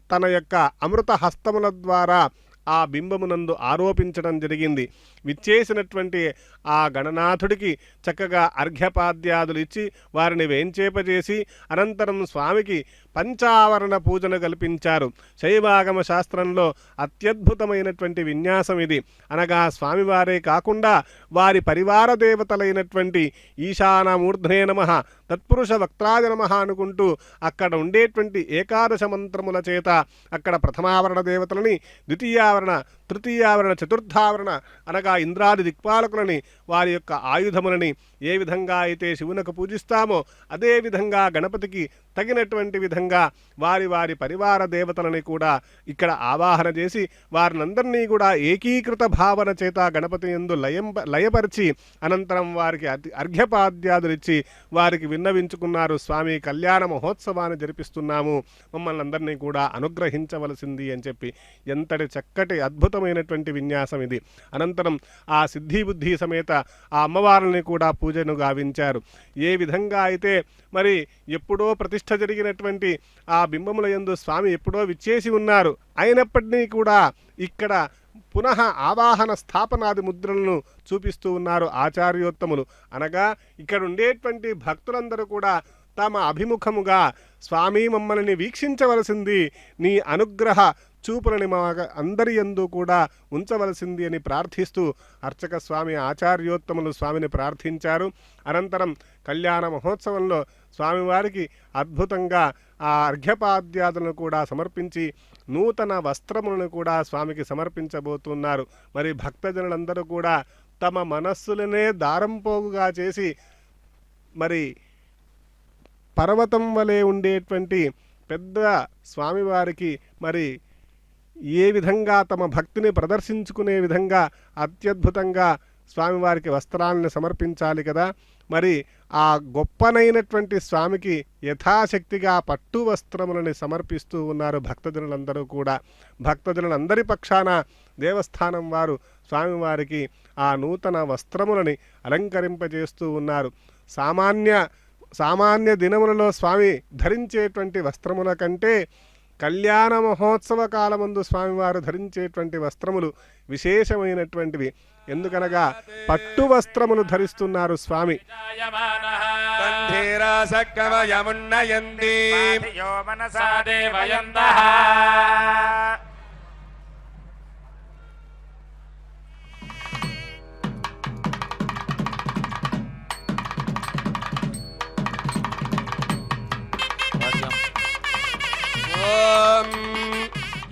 S3: తన యొక్క అమృత హస్తముల ద్వారా ఆ బింబమునందు ఆరోపించడం జరిగింది. విచ్చేసినటువంటి ఆ గణనాథుడికి చక్కగా అర్ఘ్యపాద్యాదులు ఇచ్చి వారిని వేంచేపజేసి అనంతరం స్వామికి పంచావరణ పూజను కల్పించారు. శైవాగమ శాస్త్రంలో అత్యద్భుతమైనటువంటి విన్యాసం ఇది. అనగా స్వామివారే కాకుండా వారి పరివార దేవతలైనటువంటి ఈశానమూర్ధ్నే నమః, తత్పురుష వక్త్రాయ నమః అనుకుంటూ అక్కడ ఉండేటువంటి ఏకాదశ మంత్రముల చేత అక్కడ ప్రథమావరణ దేవతలని, ద్వితీయావరణ, తృతీయావరణ, చతుర్థావరణ అనగా ఇంద్రాది దిక్పాలకులని, వారి యొక్క ఆయుధములని ఏ విధంగా అయితే శివునకు పూజిస్తామో అదేవిధంగా గణపతికి తగినటువంటి విధంగా వారి వారి పరివార దేవతలని కూడా ఇక్కడ ఆవాహన చేసి వారినందరినీ కూడా ఏకీకృత భావన చేత గణపతి యందు లయపరిచి అనంతరం వారికి అర్ఘ్యపాద్యాదులిచ్చి వారికి విన్నవించుకున్నారు. స్వామి కళ్యాణ మహోత్సవాన్ని జరిపిస్తున్నాము, మమ్మల్ని అందరినీ కూడా అనుగ్రహించవలసింది అని చెప్పి. ఎంతటి చక్కటి అద్భుతమైనటువంటి విన్యాసం ఇది. అనంతరం ఆ సిద్ధి బుద్ధి సమేత ఆ అమ్మవారిని కూడా పూజను గావించారు. ఏ విధంగా అయితే మరి ఎప్పుడో ప్రతిష్ఠ జరిగినటువంటి ఆ బింబముల యందు స్వామి ఎప్పుడో విచ్చేసి ఉన్నారు, అయినప్పటికీ కూడా ఇక్కడ పునః ఆవాహన స్థాపనాది ముద్రలను చూపిస్తూ ఉన్నారు ఆచార్యోత్తములు. అనగా ఇక్కడ ఉండేటువంటి భక్తులందరూ కూడా తమ అభిముఖముగా స్వామి మమ్మల్ని వీక్షించవలసింది, నీ అనుగ్రహ చూపులని మా అందరి యందు కూడా ఉంచవలసింది అని ప్రార్థిస్తూ అర్చక స్వామి ఆచార్యోత్తములు స్వామిని ప్రార్థించారు. అనంతరం కళ్యాణ మహోత్సవంలో స్వామివారికి అద్భుతంగా ఆ అర్ఘ్యపాద్యాదులను కూడా సమర్పించి నూతన వస్త్రములను కూడా స్వామికి సమర్పించబోతున్నారు. మరి భక్తజనులందరూ కూడా తమ మనస్సులనే దారంపోగుగా చేసి మరి పర్వతం వలె ఉండేటువంటి పెద్ద స్వామివారికి మరి ఏ విధంగా తమ భక్తిని ప్రదర్శించుకునే విధంగా అత్యద్భుతంగా స్వామివారికి వస్త్రాలను సమర్పించాలి కదా. మరి ఆ గొప్పనైనటువంటి స్వామికి యథాశక్తిగా పట్టు వస్త్రములని సమర్పిస్తూ ఉన్నారు భక్తజనులందరూ కూడా. భక్తజనులందరి పక్షాన దేవస్థానం వారు స్వామివారికి ఆ నూతన వస్త్రములని అలంకరింపజేస్తూ ఉన్నారు. సామాన్య దినములలో స్వామి ధరించేటువంటి వస్త్రముల కంటే కళ్యాణ మహోత్సవ కాలమందు స్వామివారు ధరించేటువంటి వస్త్రములు విశేషమైనటువంటివి. ఎందుకనగా పట్టు వస్త్రములు ధరిస్తున్నారు స్వామి.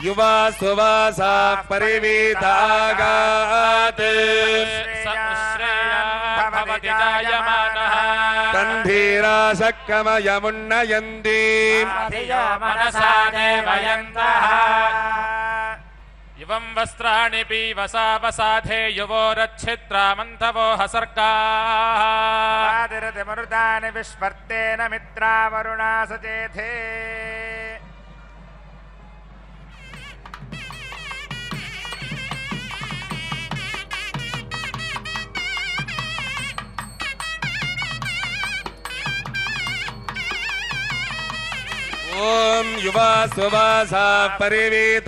S6: युवा सुवासा परिवीतागात् तन्धीराशक्कमयमुन्नयन्ति
S5: मनसा देवयन्तः इवं वस्त्राणि पीवसावसाधे युवोरच्छिद्रामन्थवो हसर्गाः विस्वर्तेन मित्रावरुणा सचेथे
S6: ओम युवा सुवासा परिवीतागात्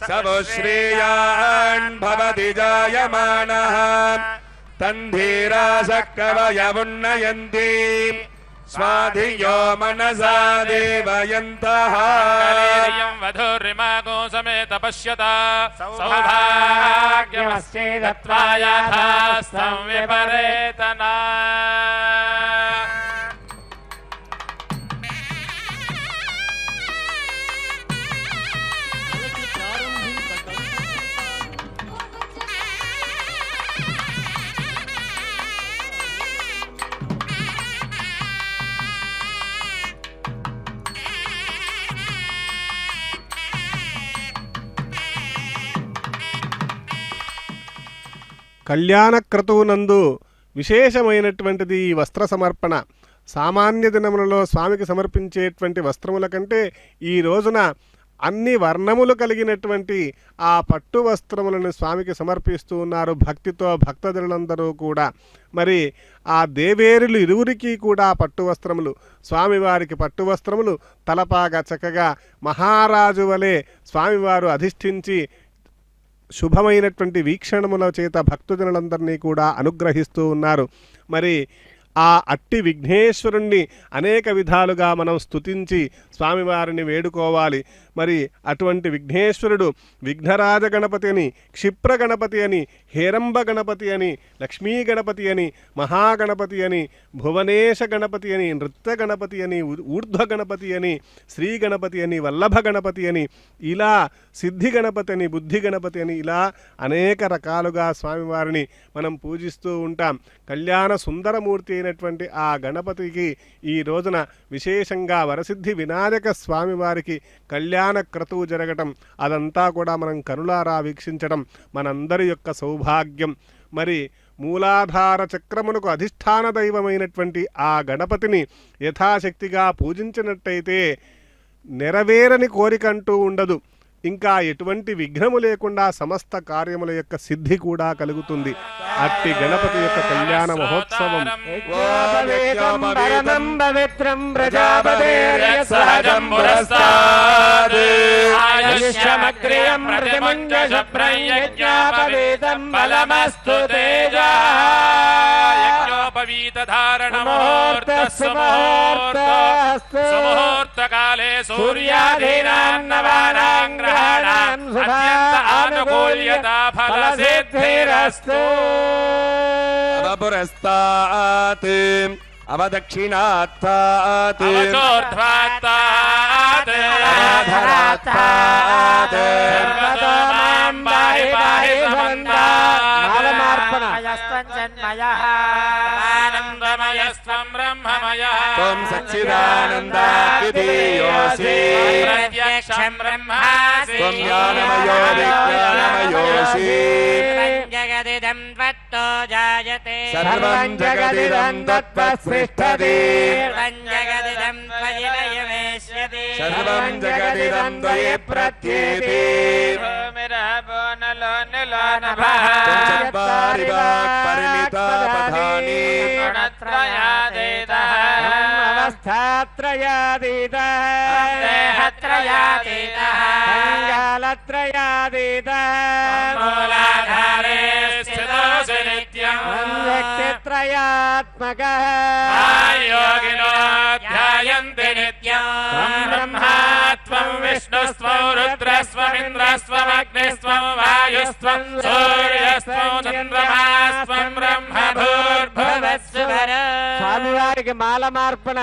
S6: सबो श्रेयान् भवति जायमानः तन्धीराशक्कवयमुन्नयन्ति स्वाधियो मनसा देवयन्तः
S5: वधूरिमागो समेत पश्यता सौभाग्यमस्येदत्वायाथास्तं विपरेतना
S3: కళ్యాణ క్రతువునందు విశేషమైనటువంటిది ఈ వస్త్ర సమర్పణ. సామాన్య దినములలో స్వామికి సమర్పించేటువంటి వస్త్రముల కంటే ఈ రోజున అన్ని వర్ణములు కలిగినటువంటి ఆ పట్టు వస్త్రములను స్వామికి సమర్పిస్తూ ఉన్నారు భక్తితో భక్తజనులందరూ కూడా. మరి ఆ దేవేరులు ఇరువురికి కూడా పట్టు వస్త్రములు, స్వామివారికి పట్టు వస్త్రములు తలపాగా చక్కగా మహారాజు వలె స్వామివారు అధిష్ఠించి శుభమైనటువంటి వీక్షణముల చేత భక్తజనులందరినీ కూడా అనుగ్రహిస్తూ ఉన్నారు. మరి ఆ అట్టి విఘ్నేశ్వరుణ్ణి అనేక విధాలుగా మనం స్తుతించి స్వామివారిని వేడుకోవాలి. మరి అటువంటి విఘ్నేశ్వరుడు విఘ్నరాజ గణపతి అని, క్షిప్ర గణపతి అని, హేరంబ గణపతి అని, లక్ష్మీ గణపతి అని, మహాగణపతి అని, భువనేశ గణపతి అని, నృత్య గణపతి అని, ఊర్ధ్వ గణపతి అని, శ్రీ గణపతి అని, వల్లభ గణపతి అని, ఇలా సిద్ధి గణపతి అని, బుద్ధి గణపతి అని, ఇలా అనేక రకాలుగా స్వామివారిని మనం పూజిస్తూ ఉంటాం. కళ్యాణ సుందరమూర్తి అయినటువంటి ఆ గణపతికి ఈ రోజున విశేషంగా వరసిద్ధి వినాయక స్వామివారికి కళ్యాణ క్రతువు జరగటం, అదంతా కూడా మనం కనులారా వీక్షించడం మనందరి యొక్క సౌభాగ్యం. మరి మూలాధార చక్రమునకు అధిష్టాన దైవమైనటువంటి ఆ గణపతిని యథాశక్తిగా పూజించినట్టయితే నెరవేరని కోరికంటూ ఉండదు. ఇంకా ఎటువంటి విఘ్నము లేకుండా సమస్త కార్యముల యొక్క సిద్ధి కూడా కలుగుతుంది. అట్టి గణపతి యొక్క కళ్యాణ మహోత్సవం
S5: సుముహూర్తకాలే సూర్యాధీనాన్ నవానాం గ్రహాణాం అత్యంత ఆనుకూల్యతా ఫలసిద్ధిరస్తు.
S6: పురస్తాత్ అవదక్షిణాత్తాత్
S5: అవచోర్ధ్వాత్తాత్
S6: అవధరాత్తాత్
S5: సర్వతో మాం పాహి పాహి సమంతాత్ ఆనందమయస్త్వం బ్రహ్మమయః
S6: త్వం సచ్చిదానందాద్వితీయోసి
S5: ప్రత్యక్షం బ్రహ్మాసి
S6: త్వం జ్ఞానమయో విజ్ఞానమయోసి
S5: జగదిదం త్వత్తో జాయతే
S6: సర్వం జగదిదం తత్వసృష్టతి
S5: సర్వం జగదిదం త్వయి నయవేశ్యతి
S6: సర్వం జగదిదం త్వయి ప్రత్యేతి త్వం చత్వారి వాక్పరిమితాపథాని
S4: అవస్థాత్రయాదీతః
S5: దేహత్రయాతీతః
S4: సంగాలత్రయాదీతః
S5: మూలాధారే స్థితోऽసి నిత్యం
S4: వ్యక్తిత్రయాత్మకः
S5: యోగినో ధ్యాయంతి నిత్యం బ్రహ్మా త్వం విష్ణుస్త్వం రుద్రస్త్వమింద్రస్త్వమగ్నిస్త్వం వాయుస్త్వం సూర్యస్త్వం చంద్రమాస్త్వం బ్రహ్మ భూర్భువస్సువర.
S4: స్వామివారికి మాల మార్పణ.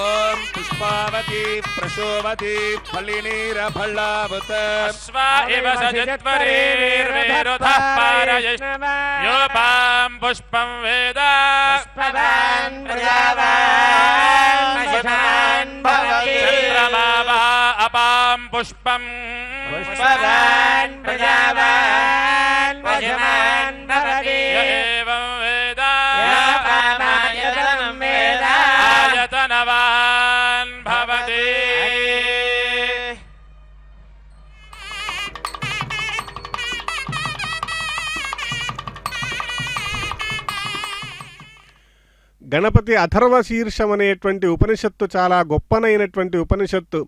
S6: ఓం పుష్పావతి ప్రశోభతి ఫలినీరఫలావత
S5: అశ్వా ఇవ సజిత్వరీర్వేరుధః పారయష్యోపాం పుష్పం వేద
S4: పుష్పవాన్ ప్రజావాన్ పశుమాన్ భవతి.
S5: చంద్రమా వా అపాం పుష్పం
S4: పుష్పవాన్ ప్రజావాన్ పశుమాన్ భవతి.
S5: య ఏవం వేద
S4: యాపామాయతనం వేద
S5: ఆయతనవాన్ భవతి.
S3: గణపతి అథర్వ శీర్షం అనేటువంటి ఉపనిషత్తు చాలా గొప్పనైనటువంటి ఉపనిషత్తు.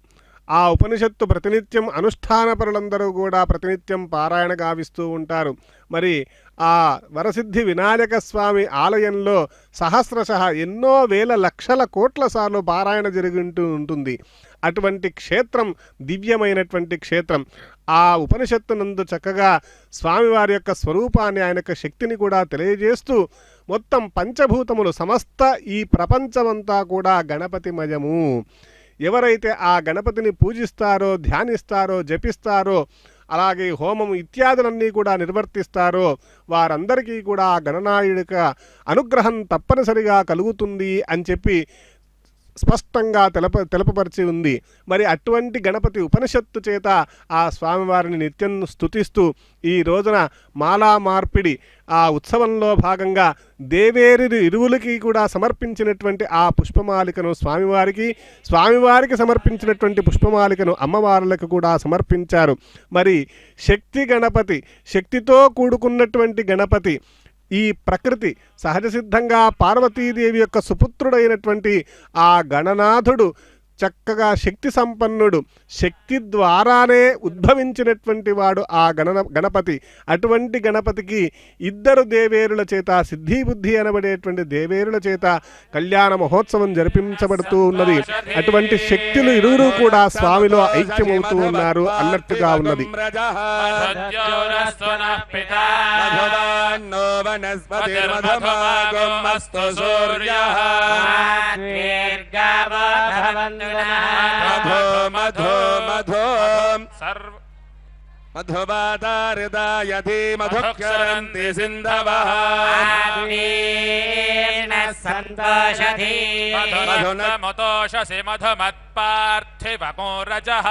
S3: ఆ ఉపనిషత్తు ప్రతినిత్యం అనుష్ఠానపరులందరూ కూడా ప్రతినిత్యం పారాయణ గావిస్తూ ఉంటారు. మరి ఆ వరసిద్ధి వినాయక స్వామి ఆలయంలో సహస్రశః ఎన్నో వేల లక్షల కోట్ల సార్లు పారాయణ జరుగుతూ ఉంటుంది. అటువంటి క్షేత్రం దివ్యమైనటువంటి క్షేత్రం. ఆ ఉపనిషత్తునందు చక్కగా స్వామివారి యొక్క స్వరూపాన్ని, ఆయన యొక్క శక్తిని కూడా తెలియజేస్తూ మొత్తం పంచభూతములు సమస్త ఈ ప్రపంచమంతా కూడా గణపతిమయము. ఎవరైతే ఆ గణపతిని పూజిస్తారో, ధ్యానిస్తారో, జపిస్తారో, అలాగే హోమం ఇత్యాదులన్నీ కూడా నిర్వర్తిస్తారో వారందరికీ కూడా ఆ గణనాయుడిక అనుగ్రహం తప్పనిసరిగా కలుగుతుంది అని చెప్పి స్పష్టంగా తెలపపరిచి ఉంది. మరి అటువంటి గణపతి ఉపనిషత్తు చేత ఆ స్వామివారిని నిత్యం స్తుతిస్తూ ఈ రోజున మాలా మార్పిడి ఆ ఉత్సవంలో భాగంగా దేవేరి ఇరువులకి కూడా సమర్పించినటువంటి ఆ పుష్పమాలికను స్వామివారికి సమర్పించినటువంటి పుష్పమాలికను అమ్మవార్లకు కూడా సమర్పించారు. మరి శక్తి గణపతి, శక్తితో కూడుకున్నటువంటి గణపతి, ఈ ప్రకృతి సహజ సిద్ధంగా పార్వతీదేవి యొక్క సుపుత్రుడైనటువంటి ఆ గణనాథుడు చక్కగా శక్తి సంపన్నుడు, శక్తి ద్వారానే ఉద్భవించినటువంటి వాడు ఆ గణపతి. అటువంటి గణపతికి ఇద్దరు దేవేరుల చేత, సిద్ధి బుద్ధి అనబడేటువంటి దేవేరుల చేత కళ్యాణ మహోత్సవం జరిపించబడుతూ ఉన్నది. అటువంటి శక్తులు ఇరువురు కూడా స్వామిలో ఐక్యమవుతూ ఉన్నారు అన్నట్టుగా ఉన్నది.
S6: మధువాదారిదాయధీ మధుక్షరంతి సింధవః
S5: సంతోషధీ
S6: మధునమతోషసి మధుమత్పార్థివమో రజః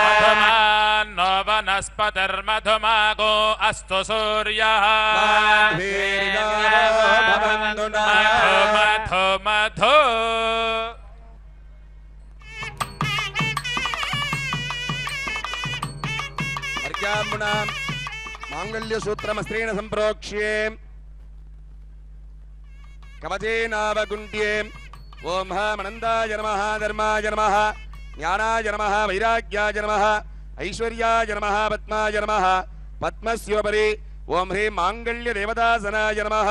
S6: మధుమాన్నో వనస్పతిర్మధుమాగో అస్తు సూర్యః మధు మధు
S2: మాంగళ్య సూత్రమస్త్రేణ సంప్రోక్ష్యే కవచేనావగుంట్యే ఓం మనందాయ నమః ధర్మాయ నమః జ్ఞానాయ నమః వైరాగ్యాయ నమః ఐశ్వర్యాయ నమః పద్మాయ నమః పద్మస్యోపరి ఓం హ్రీం మాంగళ్య దేవతాసనాయ నమః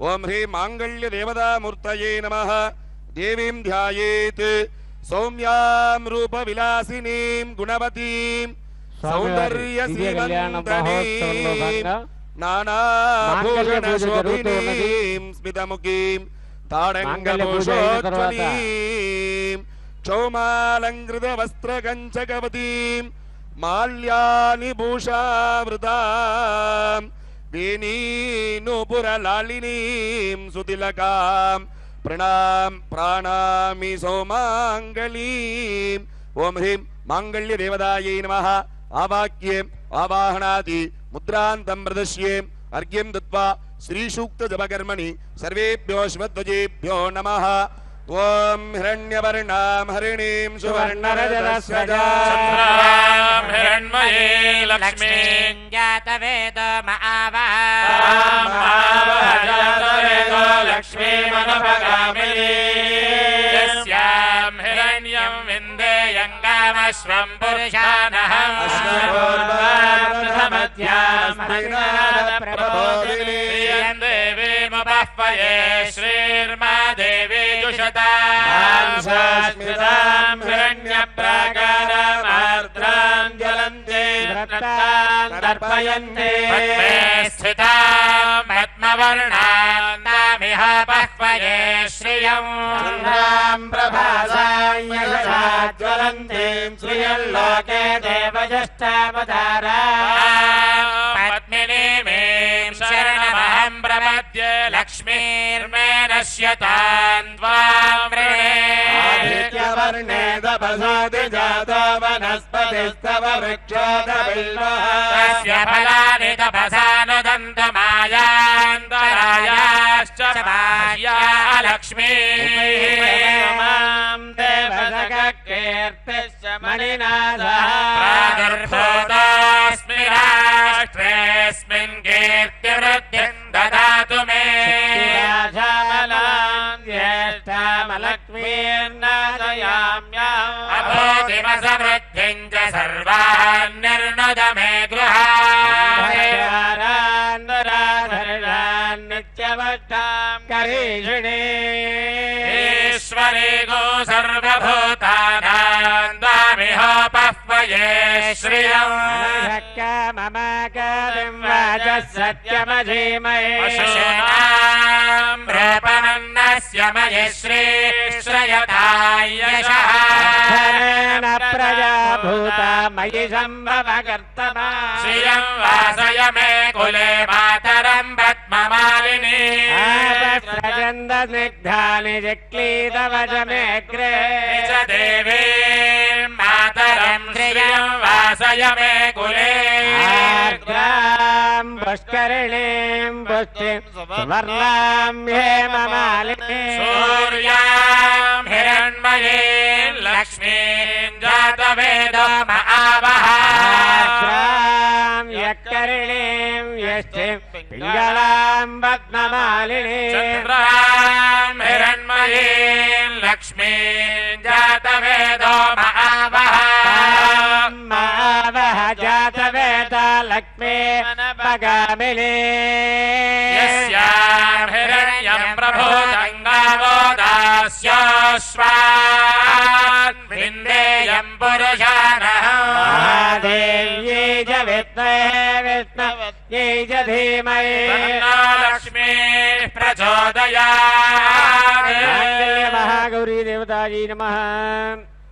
S2: ఓం హ్రీం మాంగళ్య దేవతామూర్తయే నమః దేవీం ధ్యాయేత్ సౌమ్యాం రూప విలాసినీం గుణవతీం సౌందర్య శ్రీమంతనీం నానాభూషణ శోభినీం స్మితముఖీం తాడంగభూషోజ్వలీం చౌమాలంకృత వస్త్రకంచకవతీం మాల్యాని భూషావృతాం వేణీనూపురలాళినీం సుతిలకాం ప్రణామి సౌమాంగళీం ఓం హ్రీం మాంగళ్య దేవదాయై నమః ఆవాక్యే ఆవాహనాది ముద్రాంతం ప్రదశ్యే అర్ఘ్యం దత్వా శ్రీసూక్త జపకర్మణి సర్వేభ్యో శివధ్వజేభ్యో నమః ఓం హిరణ్యవర్ణాం హరిణీం సువర్ణరజతస్రజాం
S6: హిరణ్మయే లక్ష్మీం
S5: జాతవేదో
S6: జాతవేదో లక్ష్మీమనుపగామినీ యస్యాం హిరణ్యం విందేయం కామశ్వం పురుషానహం శ్రీయం దేవీముపహ్వయే శ్రీర్మా దేవీ యుషతాం హిరణ్యప్రాకారామార్ద్రాం జ్వలంతే తర్పయంతే స్థితాం పద్మవర్ణాం తామిహ పహ్వయే శ్రియం చంద్రాం ప్రభాసాం యశసా జ్వలంతీం శ్రియల్లోకే దేవజ్యేష్ఠావతారాం పద్మినీమీం శరణమహం ప్రపద్యే లక్ష్మీర్మే నశ్యతాం త్వాం వృణే
S2: ఆదిత్యవర్ణే తపసాది జాతో వనస్పతిస్తవ వృక్షోదబిల్వః
S6: తస్య ఫలాని తపసానుదంతమాయాంతరాయాశ్చ బాహ్యా లక్ష్మీ ప్రాదుర్భూతోऽస్మి రాష్ట్రేऽస్మిన్ కీర్తివృద్ధిం దదాతు మే అభూతిమసమృద్ధిం చ సర్వాన్ నిర్ణుద మే గృహాన్ ఈశ్వరీ గో సర్వభూతానాం త్వామిహోపహ్వయే శ్రియం పశూనాం రూపమన్నస్య మయి శ్రీశ్రయతాం యశః శ్రియం వాసయ మే కులే మాతరం పద్మమాలినీ నిజ దేవీం మాతరం శ్రియం వాసయ మే కులే
S4: పుష్కరిణీం పుష్టిం సువర్ణాం హేమమాలినీ
S6: సూర్యాం హిరణ్మయీం లక్ష్మీం జాతవేదో మహావహ
S4: యక్కరిణీం యష్టిం పింగళాం పద్మమాలినీ
S6: చంద్రాం హిరణ్మయీం లక్ష్మీ लक्ष्मीं जातवेदो महावः
S4: मावः जातवेदा लक्ष्मी पगामिनी
S6: यस्यां हिरण्यं प्रभूतं गावो दास्याश्वान् विन्देयं पुरुषाणः
S4: महादेव्यै च विद्महे विष्णुपत्न्यै च धीमहि
S6: तन्नो लक्ष्मीः प्रचोदयात्।
S4: महागौरी देवतायै नमः।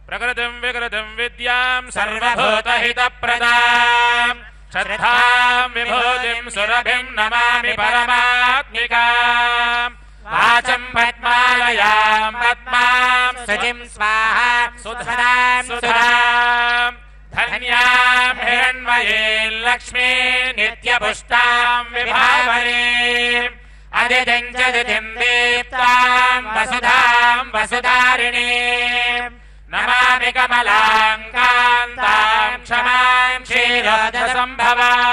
S6: प्रकृतिं विकृतिं विद्यां सर्वभूतहितप्रदां श्रद्धां विभूतिं सुरभिं नमामि परमात्मिकाम् वाचं पद्मालयां पद्मां शुचिं स्वाहा सुधां सुधां धन्यां हिरण्मयीं लक्ष्मीं नित्यपुष्टां विभावरीम् अदितिं च दितिं दीप्तां वसुधां वसुधारिणीम् नमामि कमलां कान्तां क्षमां क्षीरोदसम्भवाम्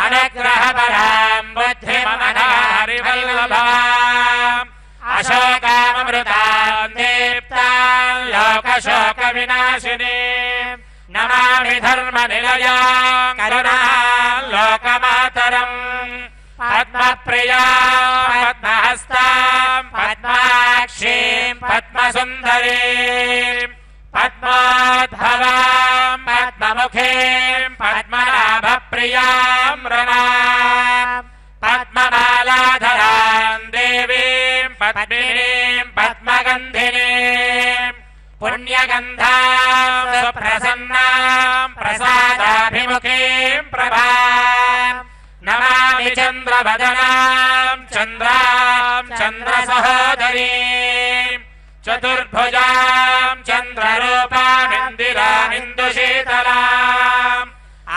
S6: अनुग्रहपरां बुद्धिमनहरिवल्लभाम् अशोकामृतां दीप्तां लोकशोकविनाशिनीं नमामि धर्मनिलयां करुणां लोकमातरम् पद्मप्रियां पद्महस्तां पद्माक्षीं पद्मसुन्दरीं पद्मोद्भवां पद्ममुखीं पद्मनाभप्रियां रमां पद्ममालाधरां देवीं पद्मिनीं पद्मगन्धिनीं पुण्यगन्धां सुप्रसन्नां प्रसादाभिमुखीं प्रभां नमामि चन्द्रवदनां चन्द्रां चन्द्रसहोदरीं चतुर्भुजां चन्द्ररूपामिन्दिरामिन्दुशीतलाम्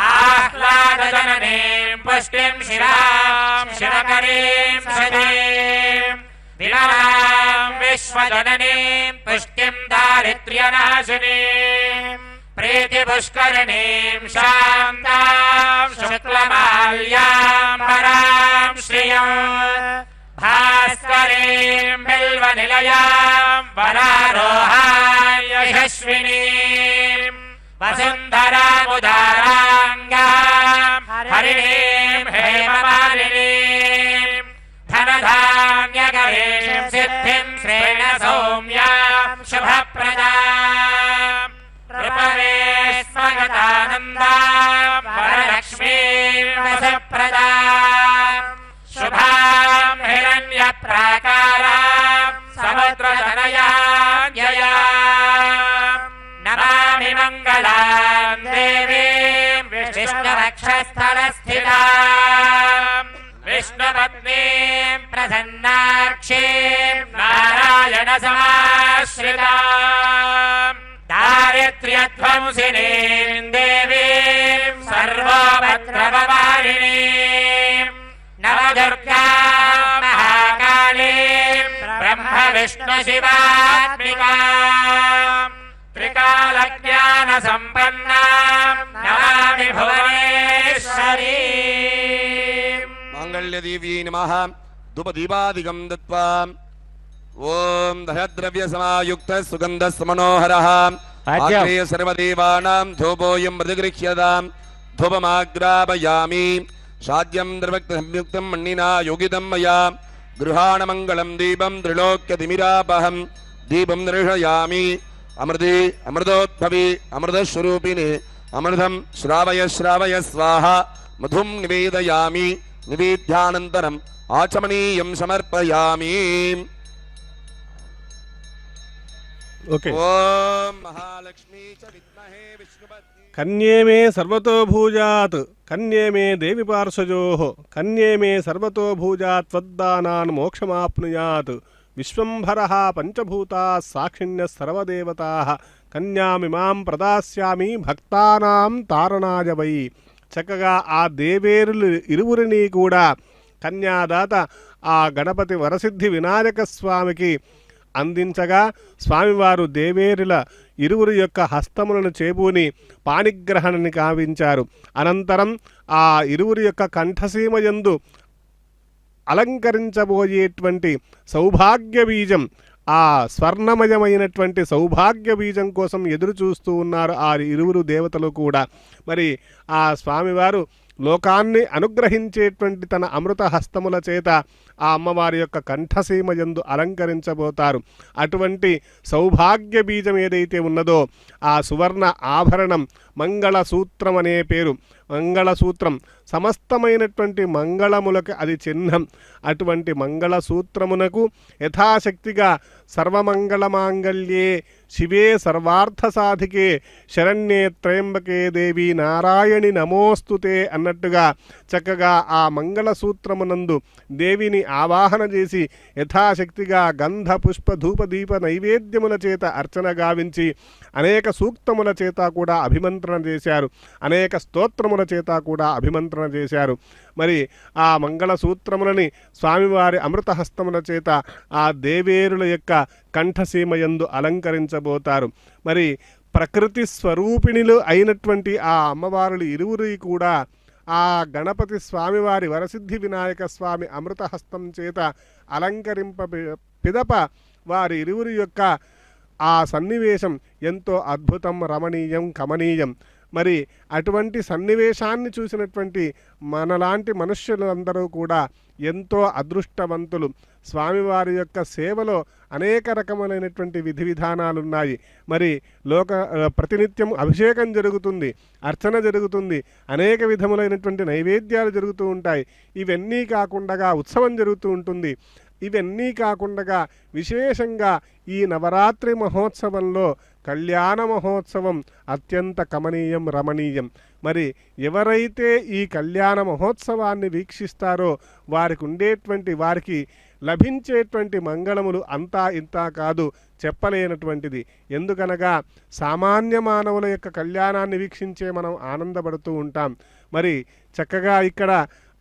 S6: आह्लादजननीं पुष्टिं शिरां शिवकरीं सतीं विमलां विश्वजननीं पुष्टिं दारिद्र्यनाशिनीं प्रीतिपुष्करिणीं शान्तां शुक्लमाल्यां परां श्रियं भास्करीं बिल्वनिलयां वरारोहां यशस्विनीं वसुन्धरामुदाराङ्गां हरिणीं हेममालिनीं धनधान्यकरीं सिद्धिं श्रेण सौम्यां शुभप्रदां रूपवेश्मगतानन्दां वरलक्ष्मीं वसुप्रदां शुभां हिरण्यप्राकारां समुद्रतनयां जयां नमामि मङ्गलां देवीं विष्णुवक्षस्थलस्थितां विष्णुपत्नीं प्रसन्नाक्षीं नारायणसमाश्रितां दारिद्र्यध्वंसिनीं देवीं सर्वोपद्रववारिणीं नवदुर्गा महाकालीं ब्रह्मविष्णुशिवात्मिकां त्रिकालज्ञानसम्पन्नां नमामि भुवनेश्वरीम्।
S2: माङ्गल्यदेव्यै नमः। धूपदीपादिकं दत्त्वा ओम दहद्रव्यसमायुक्तः सुगन्धस्मनोहरः आग्नेय सर्वदेवानां धूपोऽयं प्रतिगृह्यताम् धूपमाग्रापयामि शाद्यं द्रवक्तसंयुक्तं मण्णिना योगितं मया गृहाणमङ्गलं दीपं त्रिलोक्यतिमिरापहं दीपं दर्शयामि अमृते अमृतोद्भवे अमृतस्वरूपिणे अमृतं श्रावय श्रावय स्वाहा मधुं निवेदयामि निवेद्यानन्तरम् आचमनीयं समर्पयामि।
S3: ओके
S2: ओम महालक्ष्मी च विद्महे विष्णुपत्नी
S3: कन्ये मे सर्वतो भूजात् कन्ये मे देवी पार्श्वजोः कन्ये मे सर्वतो भूजात् त्वद्दानान् मोक्षमाप्नुयात् विश्वंभरः पंचभूताः साक्षिण्यः सर्वदेवताः कन्यामिमां प्रदास्यामि భక్తానాం తారణాయ వై. చక్కగా ఆ దేవేరులు ఇరువురిని కూడా కన్యాదాత ఆ గణపతి వరసిద్ధి వినాయక స్వామికి అందించగా స్వామివారు దేవేరుల ఇరువురి యొక్క హస్తములను చేబూని పాణిగ్రహణని కావించారు. అనంతరం ఆ ఇరువురి యొక్క కంఠసీమయందు అలంకరించబోయేటువంటి సౌభాగ్య బీజం ఆ స్వర్ణమయమైనటువంటి సౌభాగ్య బీజం కోసం ఎదురు చూస్తూ ఉన్నారు ఆ ఇరువురు దేవతలు కూడా. మరి ఆ స్వామివారు లోకాన్ని అనుగ్రహించేటువంటి తన అమృత హస్తముల చేత ఆ అమ్మవారి యొక్క కంఠసీమ యందు అలంకరించబోతారు. అటువంటి సౌభాగ్య బీజం ఏదైతే ఉన్నదో ఆ సువర్ణ ఆభరణం మంగళసూత్రం అనే పేరు. మంగళసూత్రం సమస్తమైనటువంటి మంగళములకు అది చిహ్నం. అటువంటి మంగళసూత్రమునకు యథాశక్తిగా సర్వమంగళమాంగళ్యే శివే సర్వార్థ సాధికే శరణ్యే త్రయంబకే దేవి నారాయణి నమోస్తుతే అన్నట్టుగా చక్కగా ఆ మంగళసూత్రమునందు దేవిని ఆవాహన చేసి యథాశక్తిగా గంధ పుష్ప ధూపదీప నైవేద్యముల చేత అర్చన గావించి అనేక సూక్తముల చేత కూడా అభిమంత్రణ చేశారు. అనేక స్తోత్రముల చేత కూడా అభిమంత్రణ చేశారు. మరి ఆ మంగళసూత్రములని స్వామివారి అమృతహస్తముల చేత ఆ దేవేరుల యొక్క కంఠసీమయందు అలంకరించబోతారు. మరి ప్రకృతి స్వరూపిణులు అయినటువంటి ఆ అమ్మవారులు ఇరువురి కూడా ఆ గణపతి స్వామివారి వరసిద్ధి వినాయక స్వామి అమృతహస్తం చేత అలంకరింప పిదప వారి ఇరువురి యొక్క ఆ సన్నివేశం ఎంతో అద్భుతం, రమణీయం, కమనీయం. మరి అటువంటి సన్నివేశాన్ని చూసినటువంటి మనలాంటి మనుష్యులందరూ కూడా ఎంతో అదృష్టవంతులు. స్వామివారి యొక్క సేవలో అనేక రకములైనటువంటి విధి విధానాలున్నాయి. మరి ప్రతినిత్యం అభిషేకం జరుగుతుంది, అర్చన జరుగుతుంది, అనేక విధములైనటువంటి నైవేద్యాలు జరుగుతూ ఉంటాయి. ఇవన్నీ కాకుండా ఉత్సవం జరుగుతూ ఉంటుంది. ఇవన్నీ కాకుండా విశేషంగా ఈ నవరాత్రి మహోత్సవంలో కళ్యాణ మహోత్సవం అత్యంత కమనీయం, రమణీయం. మరి ఎవరైతే ఈ కళ్యాణ మహోత్సవాన్ని వీక్షిస్తారో వారికి లభించేటువంటి మంగళములు అంతా ఇంతా కాదు, చెప్పలేనటువంటిది. ఎందుకనగా సామాన్య మానవుల యొక్క కళ్యాణాన్ని వీక్షించే మనం ఆనందపడుతూ ఉంటాం. మరి చక్కగా ఇక్కడ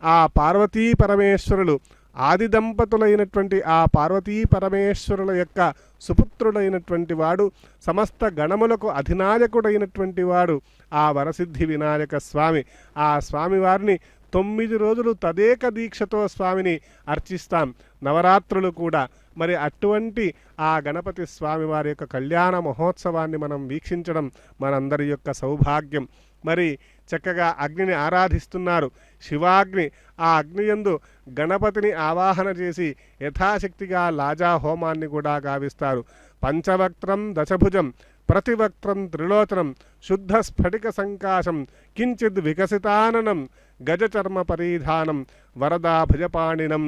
S3: ఆ పార్వతీ పరమేశ్వరులు ఆది దంపతులైనటువంటి ఆ పార్వతీ పరమేశ్వరుల యొక్క సుపుత్రుడైనటువంటి వాడు, సమస్త గణములకు అధినాయకుడైనటువంటి వాడు ఆ వరసిద్ధి వినాయక స్వామి. ఆ స్వామివారిని 9 రోజులు తదేక దీక్షతో స్వామిని అర్చిస్తాం, నవరాత్రులు కూడా. మరి అటువంటి ఆ గణపతి స్వామి వారి యొక్క కళ్యాణ మహోత్సవాన్ని మనం వీక్షించడం మనందరి యొక్క సౌభాగ్యం. మరి చక్కగా అగ్నిని ఆరాధిస్తున్నారు. శివాగ్ని. ఆ అగ్నియందు గణపతిని ఆవాహన చేసి యథాశక్తిగా లాజా హోమాన్ని కూడా గావిస్తారు. పంచవక్త్రం దశభుజం ప్రతివక్త్రం త్రిలోచనం శుద్ధ స్ఫటిక సంకాశం కించిద్ వికసితాననం గజచర్మ పరిధానం వరదా భుజపాణినం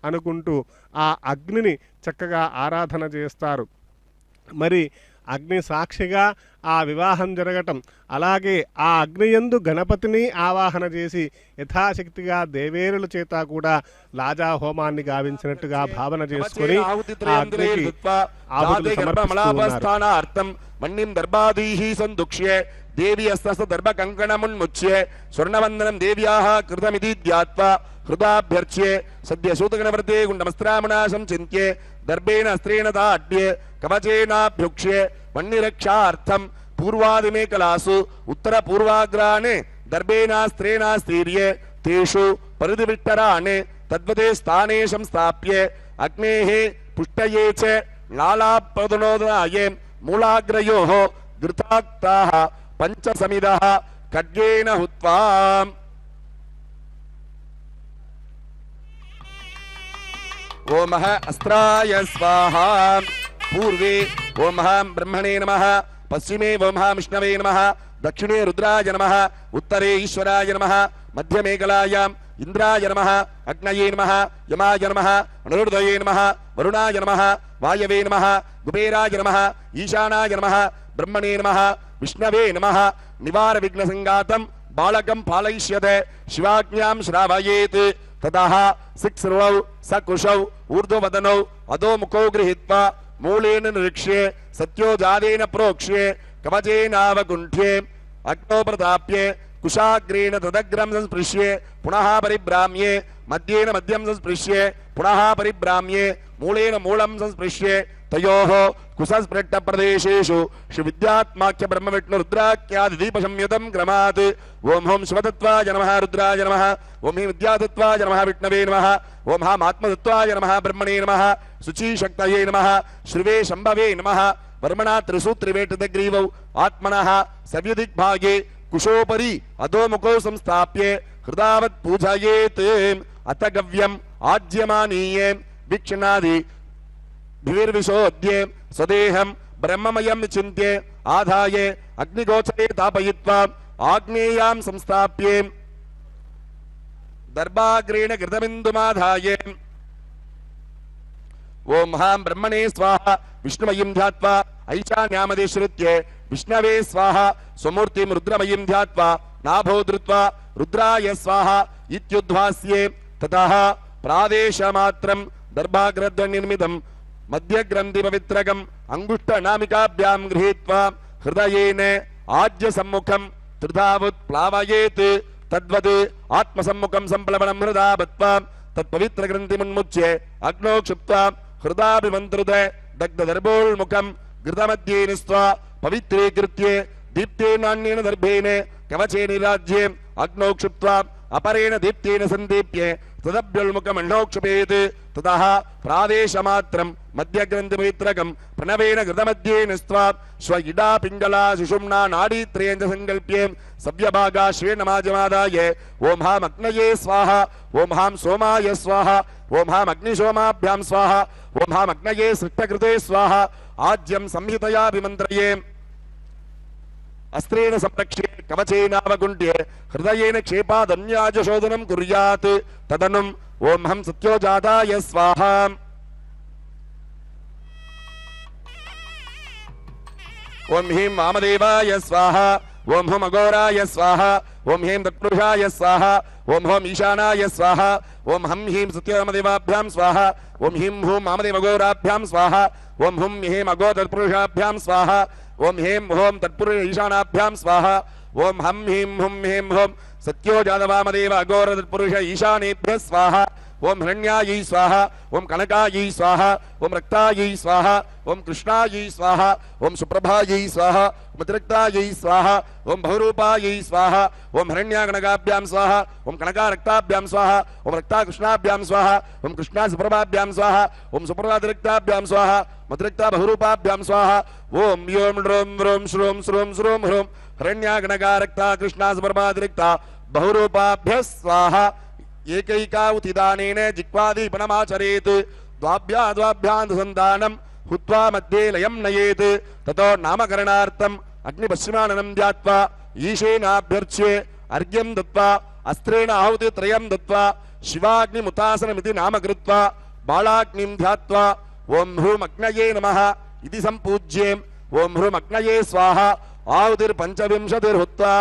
S3: అనుకుంటూ ఆ అగ్నిని చక్కగా ఆరాధన చేస్తారు. మరి అగ్ని సాక్షిగా ఆ వివాహం జరగటం, అలాగే ఆ అగ్నియందు గణపతిని ఆవాహన చేసి యథాశక్తిగా దేవేరుల చేత కూడా లాజా హోమాన్ని గావించినట్టుగా భావన చేసుకొని ఆ అగ్నికి ఆహుతులు సమర్పిస్తున్నారు.
S2: మణ్ణిం దర్భాదీహి సందుక్ష్యే దేవి అస్తస్త దర్భ కంకణమున్ముచ్యే స్వర్ణవందనం దేవ్యాః కృతమితి ధ్యాత్వా హృదాభ్యర్చ్యే సద్య సూతగణవర్తే గుండమస్త్రామణాశం చింత్యే దర్భేణ అస్త్రేణ తాడ్యే కవచేనాభ్యుక్ష్యే మణిరక్షార్థం పూర్వాదిమే కళాసు ఉత్తర పూర్వాగ్రాణే దర్భేనాస్త్రేణాస్తీర్యే తేషు పరిధివిట్టరాణే తద్వతే స్థానే సంస్థాప్యే అగ్నేః పుష్టయే చ నాళాపదనోదనాయే మూలాగ్రయోః ఘృతాక్తాః పంచసమిదః ఖడ్గేన హుత్వా. ఓం అస్త్రాయ స్వాహా. పూర్వే ఓం బ్రహ్మణే నమః, పశ్చిమే ఓం విష్ణవే నమః, దక్షిణే రుద్రాయ నమః, ఉత్తరే ఈశ్వరాయ నమః, మధ్యమేకలాయాం ఇంద్రాయ నమః, అగ్నయే నమః, యమాయ నమః, అనురుదయే నమః, వరుణాయ నమః, వాయవే నమః, కుబేరాయ నమః, ఈశానాయ నమః, బ్రహ్మణే నమః, విష్ణవే నమః. నివార విఘ్న సంగాతం బాళకం పాలయిష్యతే శివాజ్ఞాం శ్రావయేత్. తతః సిక్స్రౌ సకుశౌ ఊర్ధ్వవదనౌ అధోముఖౌ గృహీత్వా మూలేన నిరీక్ష్యే సత్యోజాదేన ప్రోక్ష్యే కవచేనావగుంఠ్యే అగ్నో ప్రతాప్యే कुशाग्रेण तदग्रं संस्पृश्ये पुनः परिभ्राम्ये मध्येन मध्यं संस्पृश्ये पुनः परिभ्राम्ये मूलेन मूलं संस्पृश्ये तयोः कुशस्पृष्टप्रदेशेषु श्रीविद्यात्माख्य ब्रह्मविष्णुरुद्राख्यादिदीपसंयुतं क्रमात् ओं हं शिवतत्त्वाय नमः रुद्राय नमः ओं हि विद्यातत्त्वाय नमः विष्णवे नमः ओं हां आत्मतत्त्वाय नमः ब्रह्मणे नमः शुचिशक्तये नमः श्रीवे शम्भवे नमः वर्मणा त्रिसूत्रिवेटितग्रीवौ आत्मनः सव्यदिग्भागे कुशोपरि अधोमुखौ संस्थाप्य हृदावत् पूजयेत् अथ गव्यम् आज्यमानीये वीक्षणादि भिर्विशोद्ये स्वदेहं ब्रह्ममयं चिन्त्य आधाय अग्निगोचरे तापयित्वा आग्नेयां संस्थाप्ये दर्भाग्रेण घृतबिन्दुमाधाय ओं हां ब्रह्मणे स्वाहा विष्णुमयीं ध्यात्वा ऐशान्यामधिश्रुत्य विष्णवे स्वाहा स्वमूर्तिं रुद्रमयीं ध्यात्वा नाभो धृत्वा रुद्राय स्वाहा इत्युद्वास्ये ततः प्रादेशमात्रं दर्भाग्रध्वनिर्मितं मध्यग्रन्थिपवित्रकम् अङ्गुष्ठनामिकाभ्यां गृहीत्वा हृदयेन आज्यसम्मुखं त्रिधावुत् प्लावयेत् तद्वत् आत्मसम्मुखं सम्प्लवनं हृदा बत्वा तत्पवित्रग्रन्थिमुन्मुच्य अग्नौ क्षिप्त्वा हृदाभिमन्त्रुत दग्धदर्भोन्मुखं घृतमध्ये निस्त्वा पवित्रीकृत्य दीप्तेनान्येन दर्भेण कवचे निराज्ये अग्नौ क्षिप्त्वा अपरेण दीप्तेन सन्दीप्य तदभ्युन्मुखमण्डोक्षपेत् ततः प्रादेशमात्रं मध्यग्रन्थिपवित्रकं प्रणवेन घृतमध्ये निस्त्वा स्व इडा पिङ्गला सुषुम्ना नाडीत्रयं च सङ्कल्प्य सव्यभागा श्रेणमाजमादाय ओं हां अग्नये स्वाहा ओं हां सोमाय स्वाहा ओं हां अग्निशोमाभ्यां स्वाहा ओं हां अग्नये सृष्टकृते स्वाहा आज्यं संहितया विमन्त्रये अस्त्रेण संरक्ष्ये कवचेनावगुण्ड्ये हृदयेन क्षेपादन्याजशोधनं कुर्यात् तदनुम् ओं हं सत्योजाताय स्वाहा ओं ह्रीं वामदेवाय स्वाहा ओं हुं अघोराय स्वाहा ओं ह्रीं तत्पुरुषाय स्वाहा ओं हं ईशानाय स्वाहा ओं हं ह्रीं सत्यवामदेवाभ्यां स्वाहा ओं ह्रीं हुं वामदेवघोराभ्यां स्वाहा ओं हुं ह्रीं अघो तत्पुरुषाभ्यां स्वाहा ओं ह्रीं हों तत्पुरुष ईशानाभ्यां स्वाहा ओं हं ह्रीं हुं ह्रीं हों सत्यो जातवामदेव अघोर तत्पुरुष ईशानेभ्यः स्वाहा ओं हिरण्यायै स्वाहा ओं कनकायै स्वाहा ओं रक्तायै स्वाहा ओं कृष्णायै स्वाहा ओं सुप्रभायै स्वाहा मतिरक्तायै स्वाहा ओं बहुरूपायै स्वाहा ओं हिरण्याकनकाभ्यां स्वाहा ओं कनकारक्ताभ्यां स्वाहा ओं रक्ताकृष्णाभ्यां स्वाहा ओं कृष्णा सुप्रभाभ्यां स्वाहा ओं सुप्रभातिरक्ताभ्यां स्वाहा मतिरक्ता बहुरूपाभ्यां स्वाहा ओं यों ह्रों ह्रों श्रों श्रों श्रों ह्रों हिरण्याकनकारक्ता कृष्णा सुप्रभातिरक्ता बहुरूपाभ्यः स्वाहा एकैकावुतिदानेन जिह्वादीपनमाचरेत् द्वाभ्यादुसन्धानं हुत्वा मध्ये लयं नयेत् ततो नामकरणार्थम् अग्निपश्चिमाननं ध्यात्वा ईशेनाभ्यर्च्ये अर्घ्यं दत्त्वा अस्त्रेण आहुतित्रयं दत्त्वा शिवाग्निमुतासनमिति नाम कृत्वा बालाग्निं ध्यात्वा ओं ह्रूमग्नये नमः इति सम्पूज्ये ओं ह्रूमग्नये स्वाहा आहुतिर्पञ्चविंशतिर्हुत्वा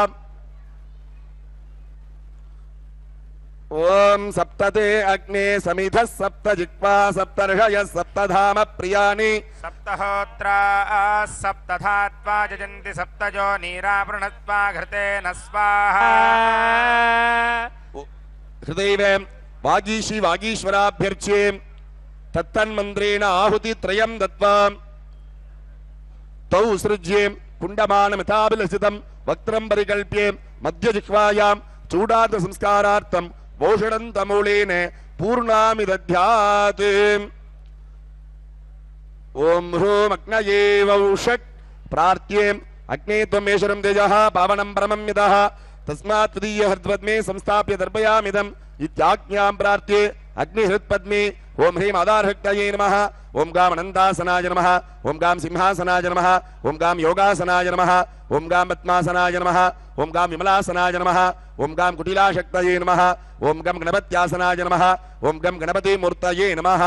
S2: ओं सप्तते अग्ने समिधः सप्त जिह्वा सप्तर्षयः सप्तधाम प्रियाणि
S5: सप्तहोत्रा सप्तधात्वा जजन्ति सप्तजो नीरावृणत्वा घृतेन स्वाहा
S2: हृदैव वागीशी वागीश्वराभ्यर्च्ये तत्तन्मन्त्रेण आहुतित्रयं दत्त्वा तौ सृज्ये कुण्डमानमिताभिलषितं वक्त्रं परिकल्प्ये मध्यजिह्वायां चूडार्थ संस्कारार्थं भूषणन्तमूलेन पूर्णामि दध्यात् ओं ह्रूं अग्नये वौषट् प्रार्थ्ये अग्ने त्वमेश्वरं तेजः पावनं परमं यतः तस्मात् तदीयहृद्पद्मे संस्थाप्य दर्पयामिदम् इत्याज्ञां प्रार्थ्ये अग्निहृत्पद्मे ओं ह्रीं आधारहक्तये नमः ओं गां अनन्तासनाय नमः ओं गां सिंहासनाय नमः ओं गां योगासनाय नमः ओं गां पद्मासनाय नमः ओं गां विमलासनाय नमः ओं गां कुटिलाशक्तये नमः ओं गं गणपत्यासनाय नमः ओं गं गणपतिमूर्तये नमः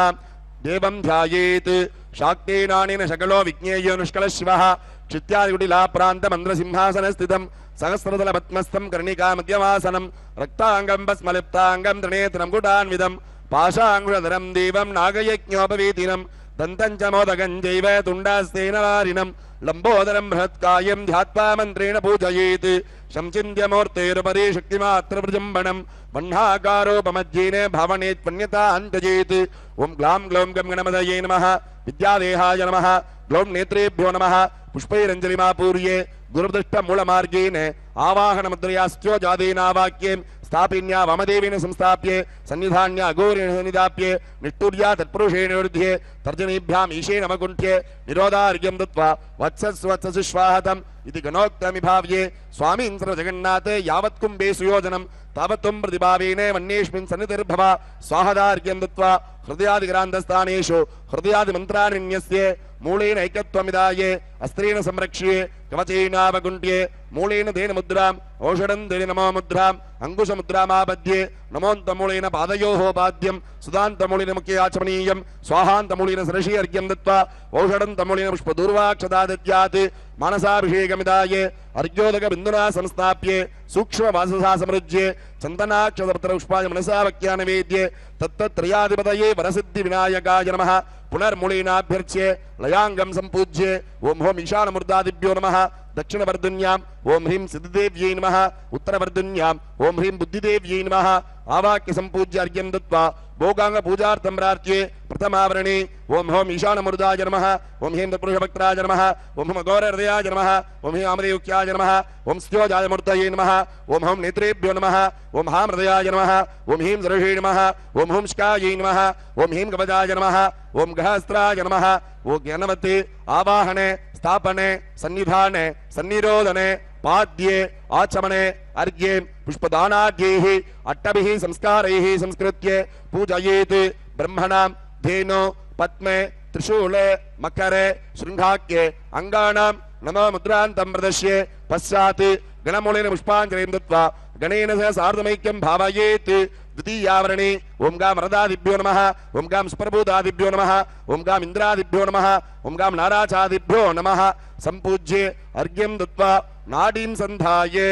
S2: देवं ध्यायेत् शाक्तेनानेन शकलो विज्ञेयो निष्कलः शिवः क्षित्यादिकुटिलाप्रान्तमन्द्रसिंहासनस्थितं सहस्रदलपद्मस्थं कर्णिकामध्यवासनं रक्ताङ्गं भस्मलिप्ताङ्गं त्रिनेत्रं कुटान्वितं पाशाङ्कुशधरं देवं नागयज्ञोपवीतिनं దంతం చ మోదకం చైవ తుండాస్తేన వారిణం లంబోదరం బృహత్కాయం ధ్యాత్వా మంత్రేణ పూజయేత్ శంచింద్యమూర్తేరుపరి శక్తిమాత్ర ప్రజంబణం వహ్నాకారోపమజ్జేన భావనేత్పన్యతాంతజేత్ ఓం గ్లాం గ్లౌం గం గణపతయే నమః విద్యాదేహాయ నమః గ్లౌం నేత్రేభ్యో నమః పుష్పైరంజలిమాపూర్యే గురుదృష్టమూలమార్గేణ ఆవాహనముద్రయాస్త్యోజాదేనావాక్యేం స్థాపిన్యా వమదేవేన సంస్థాప్యే సన్నిధాన్య అఘోరేణ సన్నిధాప్యే నిష్ఠుర్యా తత్పురుషేణ వృద్ధ్యే తర్జనీభ్యాం ఈశేన మకుంఠ్యే నిరోధార్ఘ్యం దత్వా వత్సస్వత్ససు శ్వాహతం ఇది గణోక్తమి భావ్యే స్వామీన్ సర్వజగన్నాథే యావత్ కుంభే సుయోజనం తావత్వం ప్రతిభావేనే వన్యేష్మిన్ సన్నిధిర్భవ స్వాహదార్ఘ్యం దత్వా హృదయాదిగ్రాంతస్థానేషు హృదయాదిమంత్రాన్యస్యే మూలేన ఐకత్వమిదాయే అస్త్రేణ సంరక్ష్యే కవచేనావగుంట్యే మూలేన దేన ముద్రాం ఔషధం దేన నమో ముద్రాం అంకుశముద్రామాబధ్యే నమోంతమూలేన పాదయోః పాద్యం సుదాంతమూలేన ముఖ్య ఆచమనీయం స్వాహాంతమూలేన సరషి అర్ఘ్యం దత్వా ఔషధం తమూలేన పుష్పదూర్వాక్షదాదత్యాత్ మానసాభిషేకమిదాయే అర్ఘ్యోదక బిందునా సంస్థాప్యే సూక్ష్మ వాససా సమృజ్యే చందనాక్షతపత్ర పుష్పాయ మనసా వక్యానవేద్యే తత్తత్రయాధిపతయే వరసిద్ధి వినాయకాయ నమః పునర్మూలేనాభ్యర్చ్యే లయాంగం సంపూజ్యే ఓం హోం ఈశానమూర్ధాదిభ్యో నమః దక్షిణవర్ధున్యాం ఓం హ్రీం సిద్ధిదేవ్యై నమః ఉత్తరవర్ధున్యాం ఓం హ్రీం బుద్ధిదేవ్యై నమః ఆవాక్య సంపూజ్య అర్ఘ్యం దత్వా భోగాంగ పూజార్థం ప్రార్చ్యే ప్రథమావరణే ఓం హోం ఈశానమూర్ధాయ నమః ఓం హ్రీం తత్పురుషభక్త్రాయ నమః ఓం హోం అఘోరహృదయాయ నమః ఓం హ్రీం ఆమదేయుక్యాయ నమః ఓం స్థ్యోజాయమూర్తయే నమః ఓం హోం నేత్రేభ్యో నమః ఓం హాం హృదయాయ నమః ఓం హ్రీం సరషే నమః ఓం హోం శకాయై నమః ఓం హ్రీం కవచాయ నమః ఓం గహస్త్రాయ నమః ఓ జ్ఞానవతే ఆవాహనే స్థాపనే సన్నిధానే సన్నిరోధనే పాద్యే ఆచమనే అర్ఘ్యే పుష్పదానాఢ్యైః అట్టభిః సంస్కారైః సంస్కృత్య పూజయేత్ బ్రహ్మణాం ధేనో పద్మే త్రిశూలే మకరే శృంగాఖ్యే అంగాణాం నమో ముద్రాంతం ప్రదశ్యే పశ్చాత్ గణమూలేన పుష్పాంజలిం దత్వా గణేన సహ సార్ధమైక్యం భావయేత్ ద్వితీయావరణే ఓం గాం రదాదిభ్యో నమః ఓం గాం స్పర్భూతాదిభ్యో నమః ఓం గాం ఇంద్రాదిభ్యో నమః ఓం గాం నారాచాదిభ్యో నమః సంపూజ్యే అర్ఘ్యం దత్వా నాడీం సంధాయే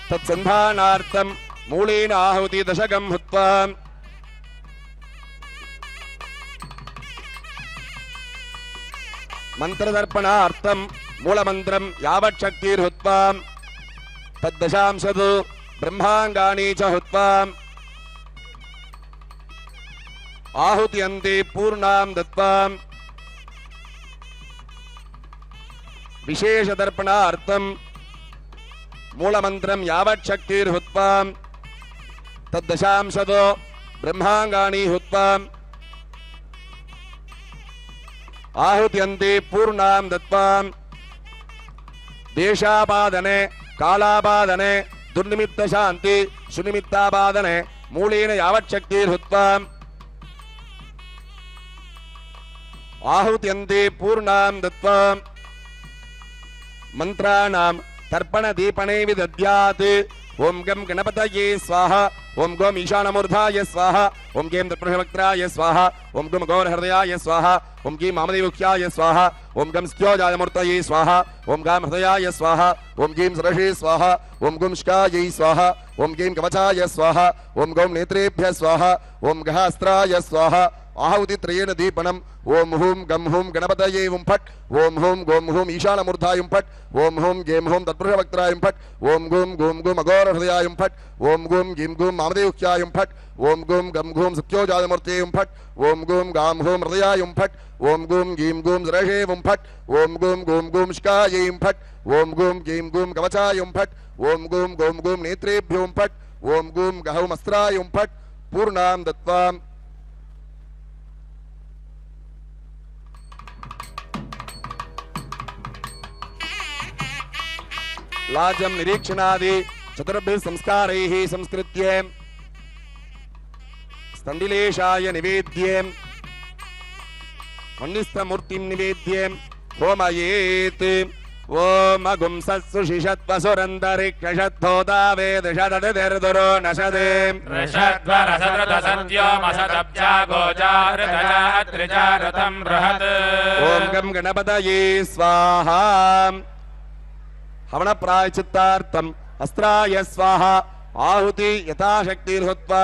S2: తత్సంధానార్థం మూలేన ఆహుతి దశకం హుత్వా మంత్రదర్పణార్థం మూలమంత్రం యావచ్చక్తిర్హుత్వా తద్దశాంశతు బ్రహ్మాంగాని చ హుత్వా ఆహుతి అంతే పూర్ణాం దత్వా విశేషదర్పణార్థం మూలమంత్రం యావచ్చక్తిర్హుత్వా తద్దశాంశతు బ్రహ్మాంగాని హుత్వా ఆహుతి అంతే పూర్ణాం దత్వా దేశాపాదనే కాలాపాదనే దుర్నిమిత్త శాంతి సునిమిత్తాపాదనే మూలేన యావచ్చక్తిర్హుత్వా ఆహుతి అంతే పూర్ణాం దత్వా మంత్రాణాం తర్పణ దీపనే విదద్యాత్ ఓం గం గణపతయే స్వాహ ఓం గోం ఈశానమూర్ధాయ స్వాహ ఓం గేం తత్పురుషభక్త్రాయ స్వాహ ఓం గం అఘోరహృదయాయ స్వాహ ఓం గీం మామదేవుఖ్యాయ స్వాహ ఓం గం స్థ్యోజాయమూర్తయే స్వాహ ఓం గాం హృదయాయ స్వాహ ఓం గీం సరషే స్వాహ ఓం గుం శకాయై స్వాహ ఓం గీం కవచాయ స్వాహ ఓం గౌం నేత్రేభ్య స్వాహ ఓం గహాస్త్రాయ స్వాహ ఆహుతి త్రయేణ దీపనం ఓం హూం గం హూం గణపతయే వం ఫట్ ఓం హూం గోం హూం ఈశానమూర్ధాయం ఫట్ ఓం హూం గేం హూం తత్పురుషభక్త్రాయం ఫట్ ఓం గూం గూం గూం అఘోరహృదయాయం ఫట్ ఓం గూం గీం గూం మామదేవుఖ్యాయం ఫట్ ఓం గూం గం గూం సత్యోజాయమూర్తేయం ఫట్ ఓం గూం గాం హూం హృదయాయం ఫట్ ఓం గూం గీం గూం సరషేవం ఫట్ ఓం గూం గూం గూం శకాయైం ఫట్ ఓం గూం గీం గూం కవచాయం ఫట్ ఓం గూం గూం గూం నేత్రేభ్యోం ఫట్ ఓం గూం గహౌమస్త్రాయం ఫట్ పూర్ణాం దత్వా లాజం నిరీక్షణాది చతుర్భిः సంస్కారైः సంస్కృత్య స్థండిలేశాయ నివేద్యే మన్నిస్థమూర్తిం నివేద్యే హోమయేత్ ఓం అగుం సత్సుషిషత్వసురంతరిక్షషద్ధోదావేదషదతిర్దురో నషదే
S5: ऋषद्वरसदृतसन्त्योमसदब्जागोजारतजात्रिजारतं बृहत्
S2: ఓం గం గణపతయే స్వాహా హవన ప్రాయచిత్తార్థం అస్త్రాయ స్వాహ ఆహుతి యథాశక్తిర్హుత్వా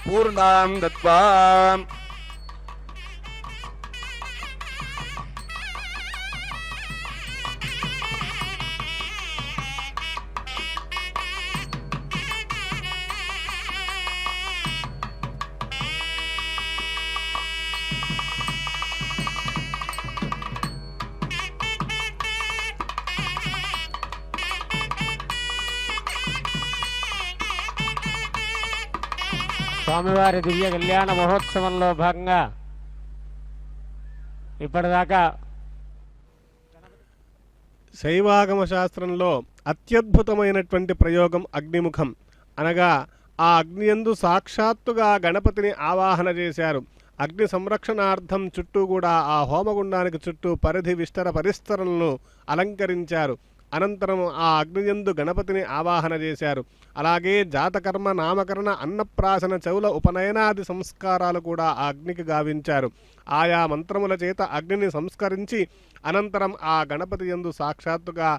S2: పూర్ణాం దత్వా
S4: స్వామివారి దివ్య కళ్యాణ మహోత్సవంలో భాగంగా ఇప్పటిదాకా
S3: శైవాగమ శాస్త్రంలో అత్యద్భుతమైనటువంటి ప్రయోగం అగ్నిముఖం అనగా ఆ అగ్నియందు సాక్షాత్తుగా గణపతిని ఆవాహన చేశారు. అగ్ని సంరక్షణార్థం చుట్టూ కూడా ఆ హోమగుండానికి చుట్టూ పరిధి విస్తర పరిస్తరణలను అలంకరించారు. అనంతరం ఆ అగ్నియందు గణపతిని ఆవాహన చేశారు. అలాగే జాతకర్మ, నామకరణ, అన్నప్రాసన, చౌల, ఉపనయనాది సంస్కారాలు కూడా ఆ అగ్నికి గావించారు. ఆయా మంత్రముల చేత అగ్నిని సంస్కరించి అనంతరం ఆ గణపతి యందు సాక్షాత్తుగా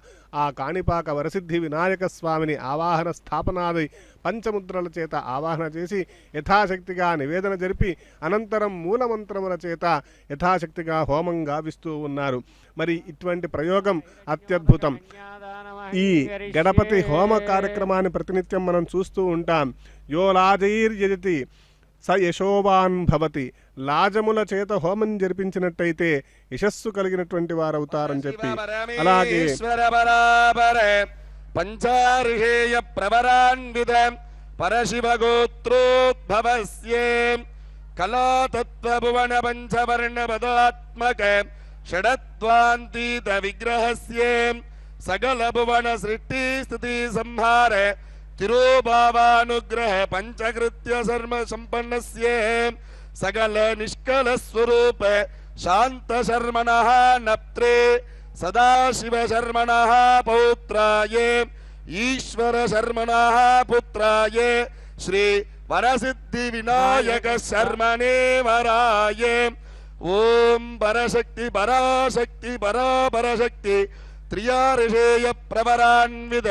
S3: ఆ కాణిపాక వరసిద్ధి వినాయక స్వామిని ఆవాహన స్థాపనాది పంచముద్రల చేత ఆవాహన చేసి యథాశక్తిగా నివేదన జరిపి అనంతరం మూలమంత్రముల చేత యథాశక్తిగా హోమం గావిస్తూ ఉన్నారు. మరి ఇటువంటి ప్రయోగం అత్యద్భుతం. ఈ గణపతి హోమ కార్యక్రమాన్ని ప్రతినిత్యం మనం చూస్తూ ఉంటాం. యో లాజైర్యజతి స యశోవాన్ భవతి. లాజముల చేత హోమం జరిపించినట్టయితే యశస్సు కలిగినటువంటి వారు అవుతారని చెప్పి, అలాగే
S2: పంచార్హేయ ప్రవరాన్విద పరశివ గోత్రోద్భవస్యే కళాతత్వభువన పంచవర్ణ పదాత్మక షడద్వాంతీత విగ్రహస్యే సకల భువన సృష్టి స్థితి సంహార తిరోభావానుగ్రహ పంచకృత్య సర్వ సంపన్నస్యే సకల నిష్కల స్వరూప శాంత శర్మణః నప్త్రే సదాశివ శర్మణః పౌత్రాయే ఈశ్వర శర్మణః పుత్రాయే శ్రీ వరసిద్ధి వినాయక శర్మణే వరాయే. ఓం పరశక్తి పరాశక్తి పరాపరశక్తి త్రియారిషేయ ప్రవరాన్విద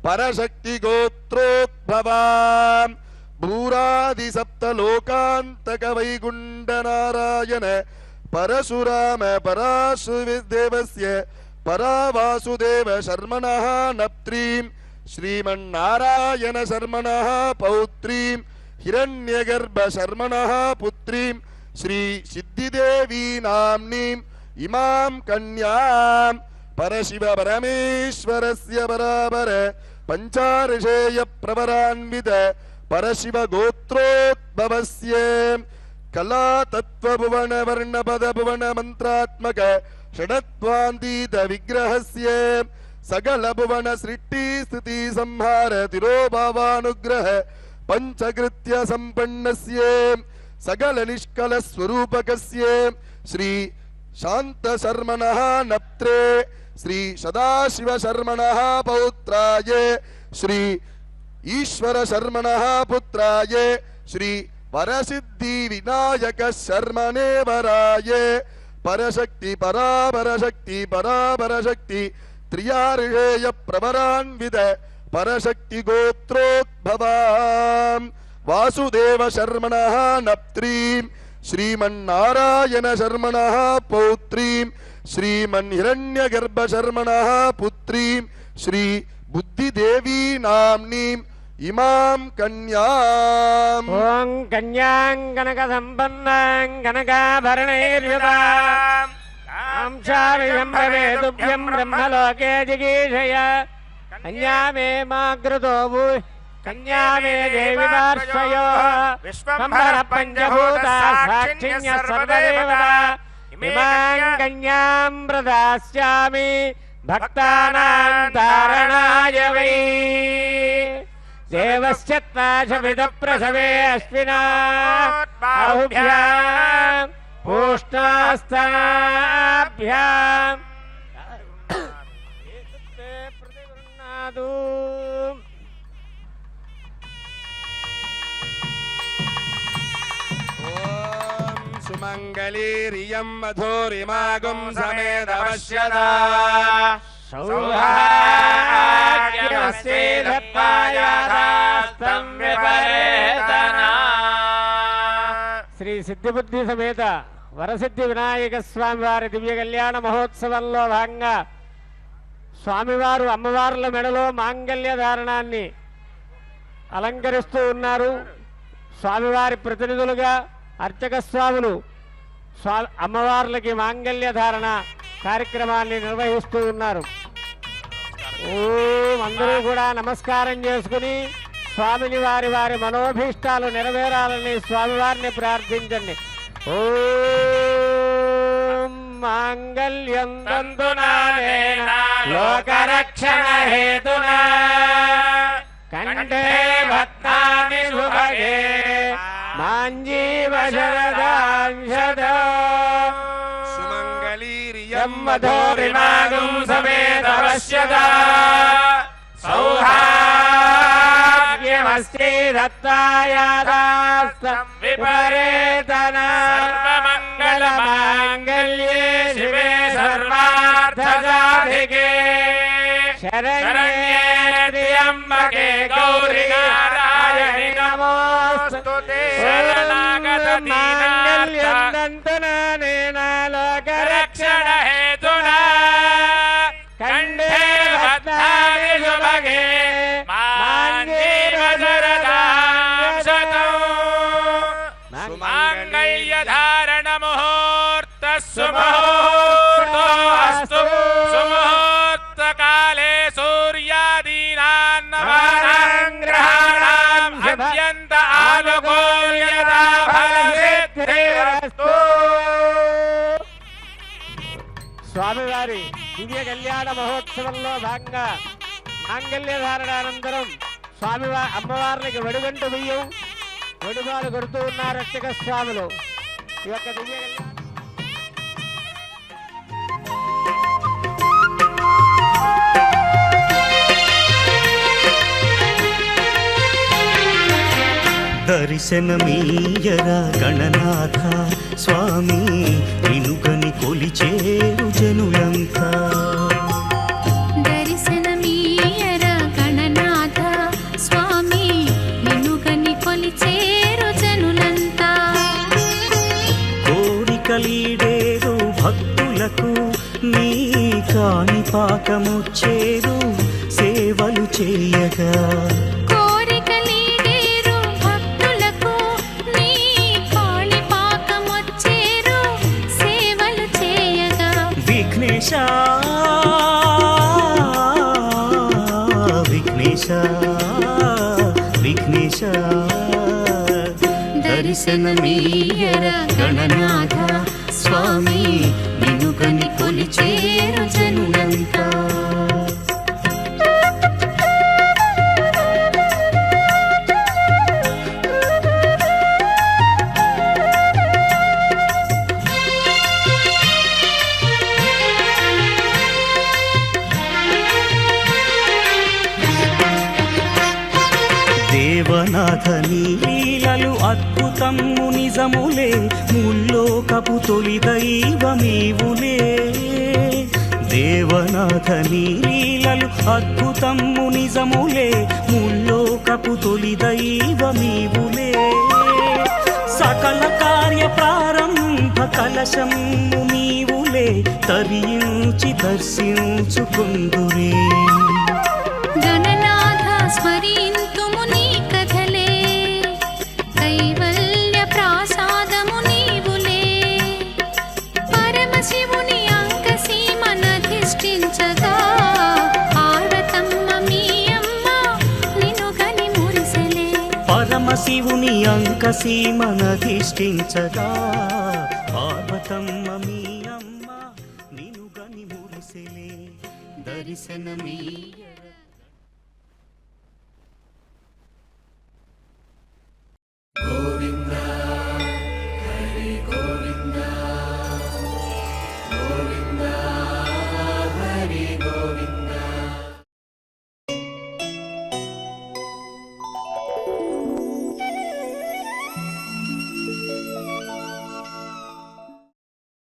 S2: పరశక్తి గోత్రోద్భవాం భూరాది సప్త లోకాంతక వైకుంఠ నారాయణ పరశురామ పరాశుదేవస్య పరావాసుదేవ శర్మణః నప్త్రీం శ్రీమన్నారాయణ శర్మణః పౌత్రీం హిరణ్యగర్భ శర్మణః పుత్రీం శ్రీ సిద్ధిదేవీ నామ్నీం ఇమాం కన్యాం పరశివ పరమేశ్వరస్య పరాపర పంచార్షేయ ప్రవరాన్విత పరశివ గోత్రోద్భవస్య కళాతత్వభువన వర్ణపద భువన మంత్రాత్మక షడద్వాంతీత విగ్రహస్య సకల భువన సృష్టి స్థితి సంహార తిరోభావానుగ్రహ పంచకృత్య సంపన్నస్య సకల నిష్కల స్వరూపకస్య శ్రీ శాంత శర్మణః నప్త్రే శ్రీ సదాశివ శర్మణః పౌత్రాయే శ్రీ ఈశ్వర శర్మణః పుత్రాయే శ్రీ వరసిద్ధి వినాయక శర్మణే వరాయే. పరశక్తి పరాపరశక్తి పరాపరశక్తి త్రియారిషేయ ప్రవరాన్విద పరశక్తి గోత్రోద్భవాం వాసుదేవ శర్మణః నప్త్రీం శ్రీమన్నారాయణ శర్మణః పౌత్రీం శ్రీమన్హిరణ్యగర్భ శర్మణః పుత్రీం శ్రీ బుద్ధిదేవీ నామ్నీం ఇమాం కన్యాం.
S4: ఓం కన్యాం కనక సంపన్నాం కనకాభరణైర్యుతాం కాంక్షావిశంభవేతుభ్యం బ్రహ్మలోకే జిగీషయ కన్యా మే మాగృతో కన్యా మే దేవి పార్శ్వయో విశ్వంభర పంచభూతా సాక్షిణ్య సర్వదేవతా ఇమాం కన్యాం ప్రదాస్యామి భక్తానాం తారణాయ వై. దేవస్య త్వాశవిద ప్రసవే అశ్వినా బాహుభ్యాం పూష్ణాస్తాభ్యాం ప్రతిగృహ్ణాతు.
S2: సుమంగళీరియం మధురిమాగం సమేతవశ్యదా
S4: సౌభాగ్యమస్తే దత్తాయాదాస్తం విపరేతనా. సిద్ధిబుద్ధి సమేత వరసిద్ధి వినాయక స్వామి వారి దివ్య కళ్యాణ మహోత్సవంలో భాగంగా స్వామివారు అమ్మవార్ల మెడలో మాంగళ్య ధారణాన్ని అలంకరిస్తూ ఉన్నారు. స్వామివారి ప్రతినిధులుగా అర్చక స్వాములు అమ్మవార్లకి మాంగళ్య ధారణ కార్యక్రమాన్ని నిర్వహిస్తూ ఉన్నారు. అందరూ కూడా నమస్కారం చేసుకుని స్వామిని వారి వారి మనోభీష్టాలు నెరవేరాలని స్వామివారిని ప్రార్థించండి. ఓం మాంగళ్యం తంతునా లోకరక్షణ హేతునా కంఠే భక్తాని శుభగే మాంజీవ శరదాంశదో సుమంగళీర్యం మధోరిమాగం సమేత పశ్యదా సౌభాగ్యమస్తి దత్తాయాదాస్తం విపరేతన సర్వమంగళ మాంగళ్యే శివే సర్వార్థసాధికే శరణ్యే త్ర్యంబకే గౌరీ నారాయణి నమోస్తుతే శరణాగత దీనార్థ లోకరక్షణ హేతునా కంఠే భక్తాని శుభగే మాంజీవ శరదాంశతో సుమంగళ్య ధారణ ముహూర్త సుముహూర్తో అస్తు సుముహూర్త కాలే సూర్యాదీనాం నవానాం అత్యంత ఆనుకూల్యతా ఫలసిద్ధిరస్తు. స్వామివారి దివ్య కళ్యాణ మహోత్సవంలో భాగంగా మాంగళ్య ధారణానంతరం అమ్మవార్లకి వడిగంటు బియ్యం వడిమాలు కొడుతూ ఉన్నారు అర్చక స్వాములు. ఈ యొక్క దివ్య కళ్యాణ
S1: దర్శనమీయరా గణనాథ స్వామి వినుకని కొలిచేరు జనులంతా.
S7: దర్శనమీయరా గణనాథ స్వామి వినుకని కొలిచేరు జనులంతా.
S1: కోరికలీడేరు భక్తులకు నీ కాణిపాకముచ్చేరు సేవలు చేయగా. విఘ్నేశ విఘ్నేశ దర్శనమీయర గణనాథ స్వామి వినుకని కొలిచేరు జనులంతా. దేవనాథ నీ లీలలు అద్భుతము నిజములే ముల్లోకపు తొలి దైవమీవులే. దేవనాథ నీ లీలలు అద్భుతము నిజములే ముల్లోకపు తొలి దైవమీవులే. సకల కార్య ప్రారంభ కలశము నీవులే తరించి దర్శించుకుందురే.
S7: గణనాథ స్మరింతుము నీ కథలే కైవల్య ప్రాసాదము నీవులే. పరమశివుని అంకసీమనధిష్ఠించగా పార్వతమ్మ మీ అమ్మ నిన్ను గని మురిసెలే.
S1: పరమశివుని అంకసీమనధిష్ఠించగా పార్వతమ్మ మీ అమ్మ నిన్ను గని మురిసెలే. దర్శనమీ